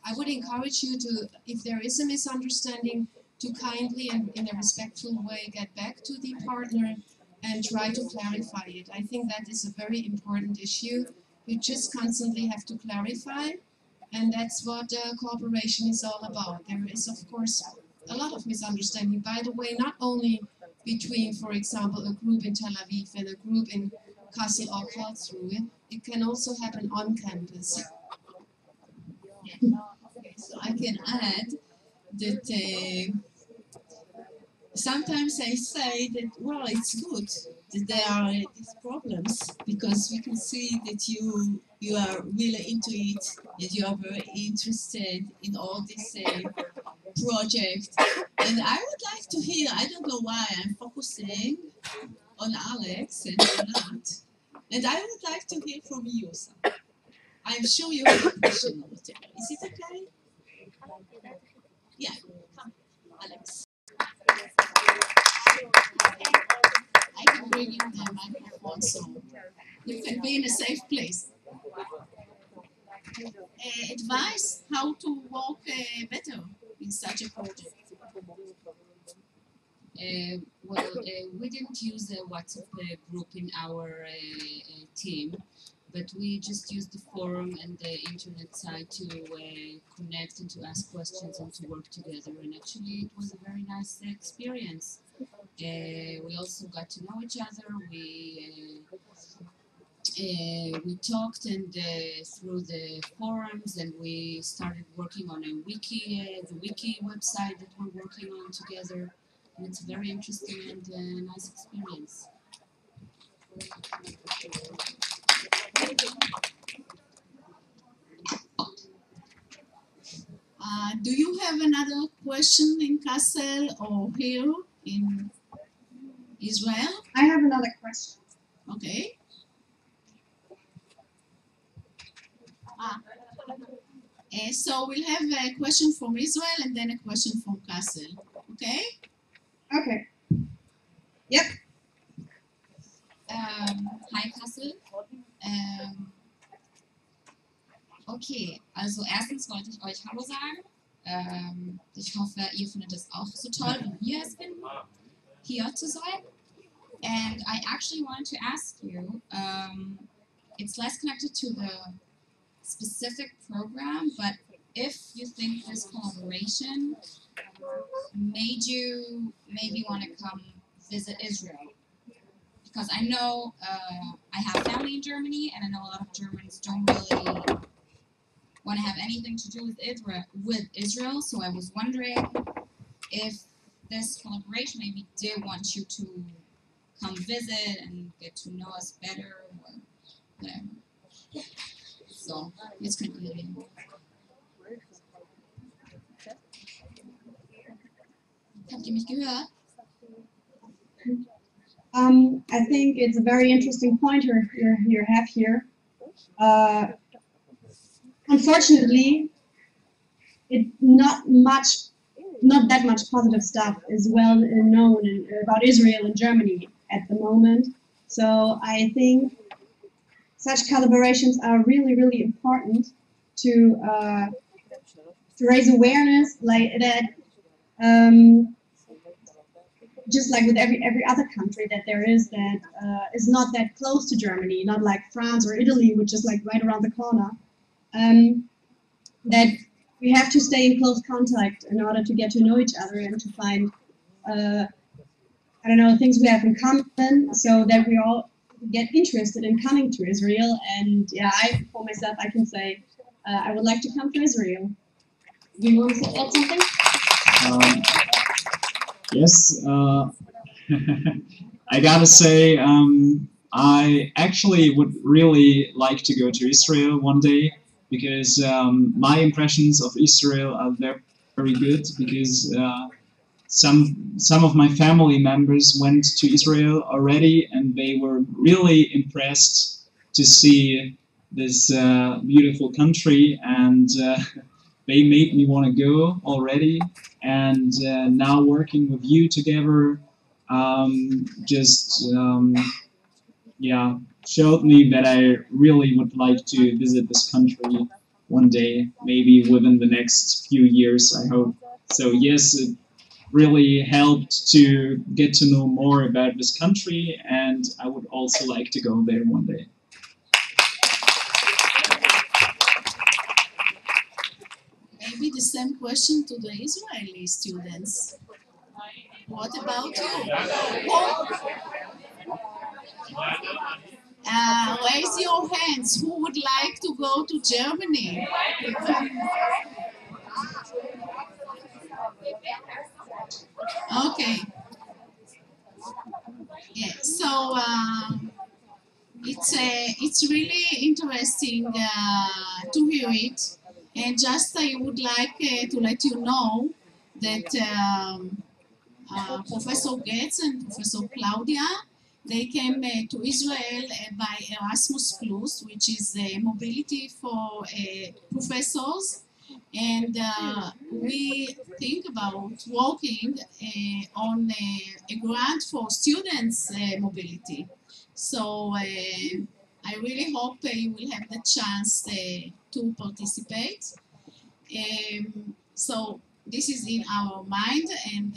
I would encourage you to, if there is a misunderstanding, to kindly and in a respectful way get back to the partner and try to clarify it. I think that is a very important issue. You just constantly have to clarify, and that's what cooperation is all about. There is, of course, a lot of misunderstanding, by the way, not only between, for example, a group in Tel Aviv and a group in Kassel or Karlsruhe. It can also happen on campus. So I can add that sometimes I say that, well, it's good that there are these problems, because we can see that you are really into it, that you are very interested in all this project. And I would like to hear, I don't know why I'm focusing on Alex and you're not, and I would like to hear from you, Sam. I'm sure you have a question or whatever. Is it okay? Yeah, come, Alex. I can bring you the microphone so you can be in a safe place. Advice how to work better in such a project. We didn't use a WhatsApp group in our team, but we just used the forum and the internet site to connect and to ask questions and to work together. And actually, it was a very nice experience. We also got to know each other. We talked and through the forums, and we started working on a wiki, the wiki website that we're working on together. And it's a very interesting and nice experience. Do you have another question in Kassel or here in Israel? I have another question. Okay. So we'll have a question from Israel and then a question from Kassel. Okay? Okay. Yep. Hi Kassel. Okay, also erstens wollte ich euch Hallo sagen. Ich hoffe, ihr findet es auch so toll, wie wir es finden, hier zu sein. And I actually wanted to ask you, it's less connected to the specific program, but if you think this collaboration made you maybe want to come visit Israel. Because I know I have family in Germany, and I know a lot of Germans don't really want to have anything to do with Israel. So I was wondering if this collaboration maybe did want you to come visit and get to know us better or whatever. So it's concluding. Habt ihr mich gehört? I think it's a very interesting point you have here. Unfortunately, not that much positive stuff is well known about Israel and Germany at the moment. So I think such collaborations are really, really important to raise awareness like that. Just like with every other country that there is that is not that close to Germany, not like France or Italy, which is like right around the corner, that we have to stay in close contact in order to get to know each other and to find, I don't know, things we have in common, so that we all get interested in coming to Israel. And yeah, for myself, I can say I would like to come to Israel. Do you want to add something? Yes, I gotta say, I actually would really like to go to Israel one day, because my impressions of Israel are very, very good, because some of my family members went to Israel already, and they were really impressed to see this beautiful country, and they made me want to go already. And now working with you together yeah, showed me that I really would like to visit this country one day, maybe within the next few years, I hope. So yes, it really helped to get to know more about this country, and I would also like to go there one day. Maybe the same question to the Israeli students. What about you? Raise your hands. Who would like to go to Germany? Okay. Yes. So it's really interesting to hear it. And just I would like to let you know that Professor Getz and Professor Claudia, they came to Israel by Erasmus Plus, which is mobility for professors. And we think about working on a grant for students' mobility. So I really hope you will have the chance to participate. So this is in our mind, and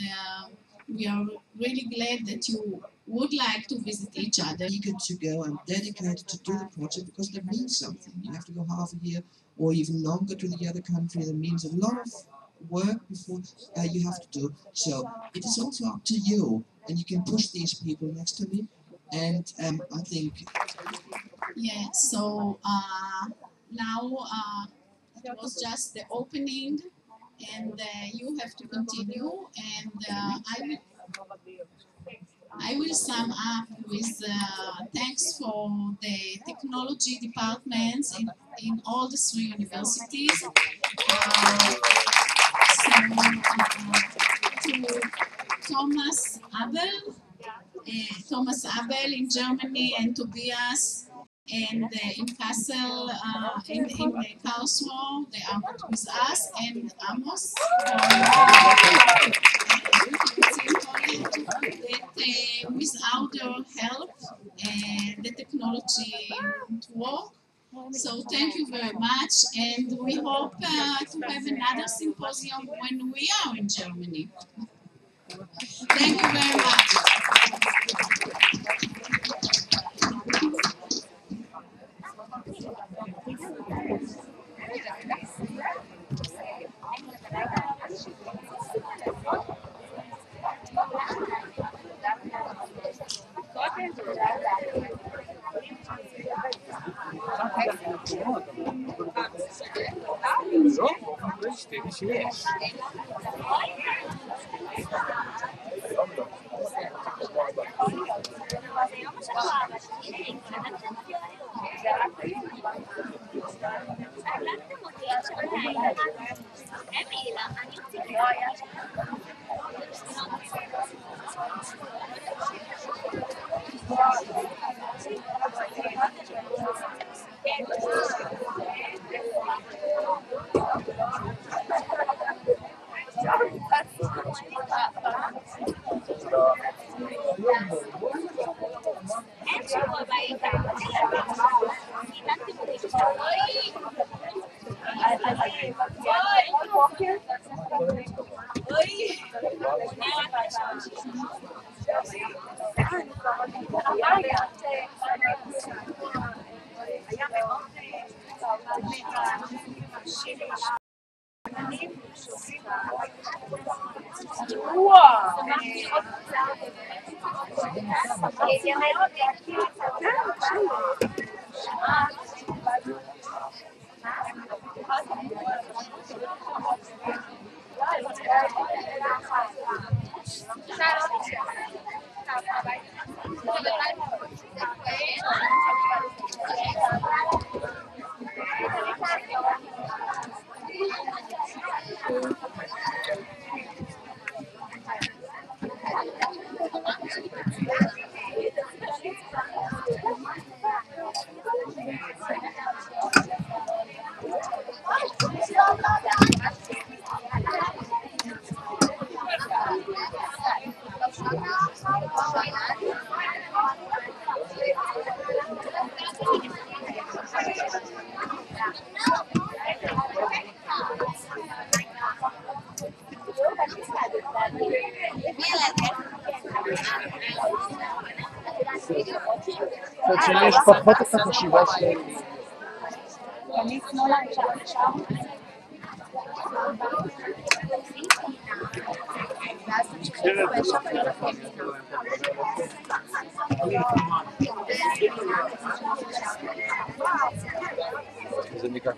we are really glad that you would like to visit each other. Eager to go and dedicated to do the project because that means something. You have to go half a year or even longer to the other country. That means a lot of work before you have to do. So it is also up to you, and you can push these people next to me. And I think. Yeah. So now it was just the opening, and you have to continue. And I will sum up with thanks for the technology departments in all the 3 universities. To Thomas Abel in Germany, and Tobias, and in Kassel, in Karlsruhe, they are with us, and Amos that without their help, the technology won't work. So thank you very much, and we hope to have another symposium when we are in Germany. Thank you very much. מצד שני יש פחות את החשיבה של... זה ניקח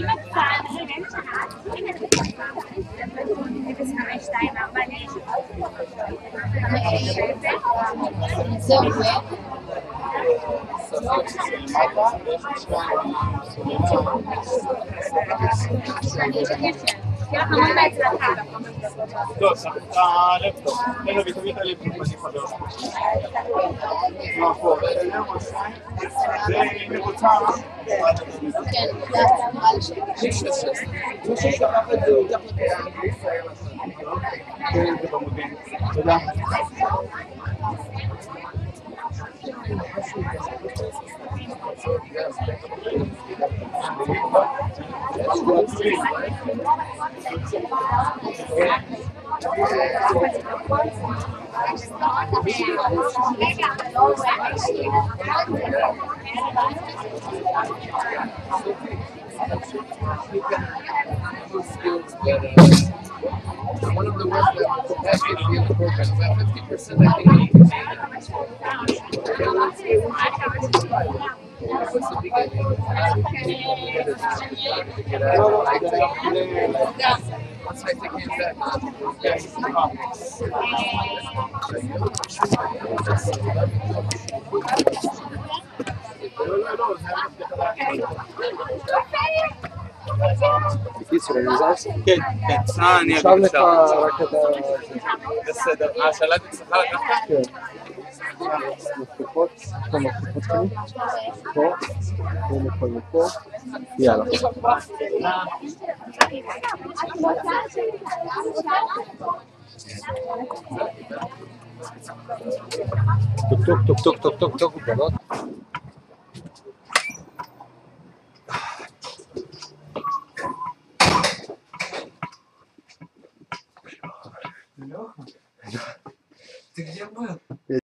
Immer fahren, טוב, הלפטופ, תן לו תמיד הלפטופ, אני חבר. לא פה, זה מבוצע. כן, מי ששלח את זה, הוא ייקח את זה במודיעין. תודה. One of the ones that has to be in the program, about 50%, I think. What's the beginning? Once I take him בקיצור, כן, כן, אני אגיד לך רק את ה... בסדר, השלט אצלך לקחת? כן. מפתחות, פה מפתחות שלי, פה, ומפה ופה, יאללה. טוק טוק טוק טוק טוק טוק טוק, בנות.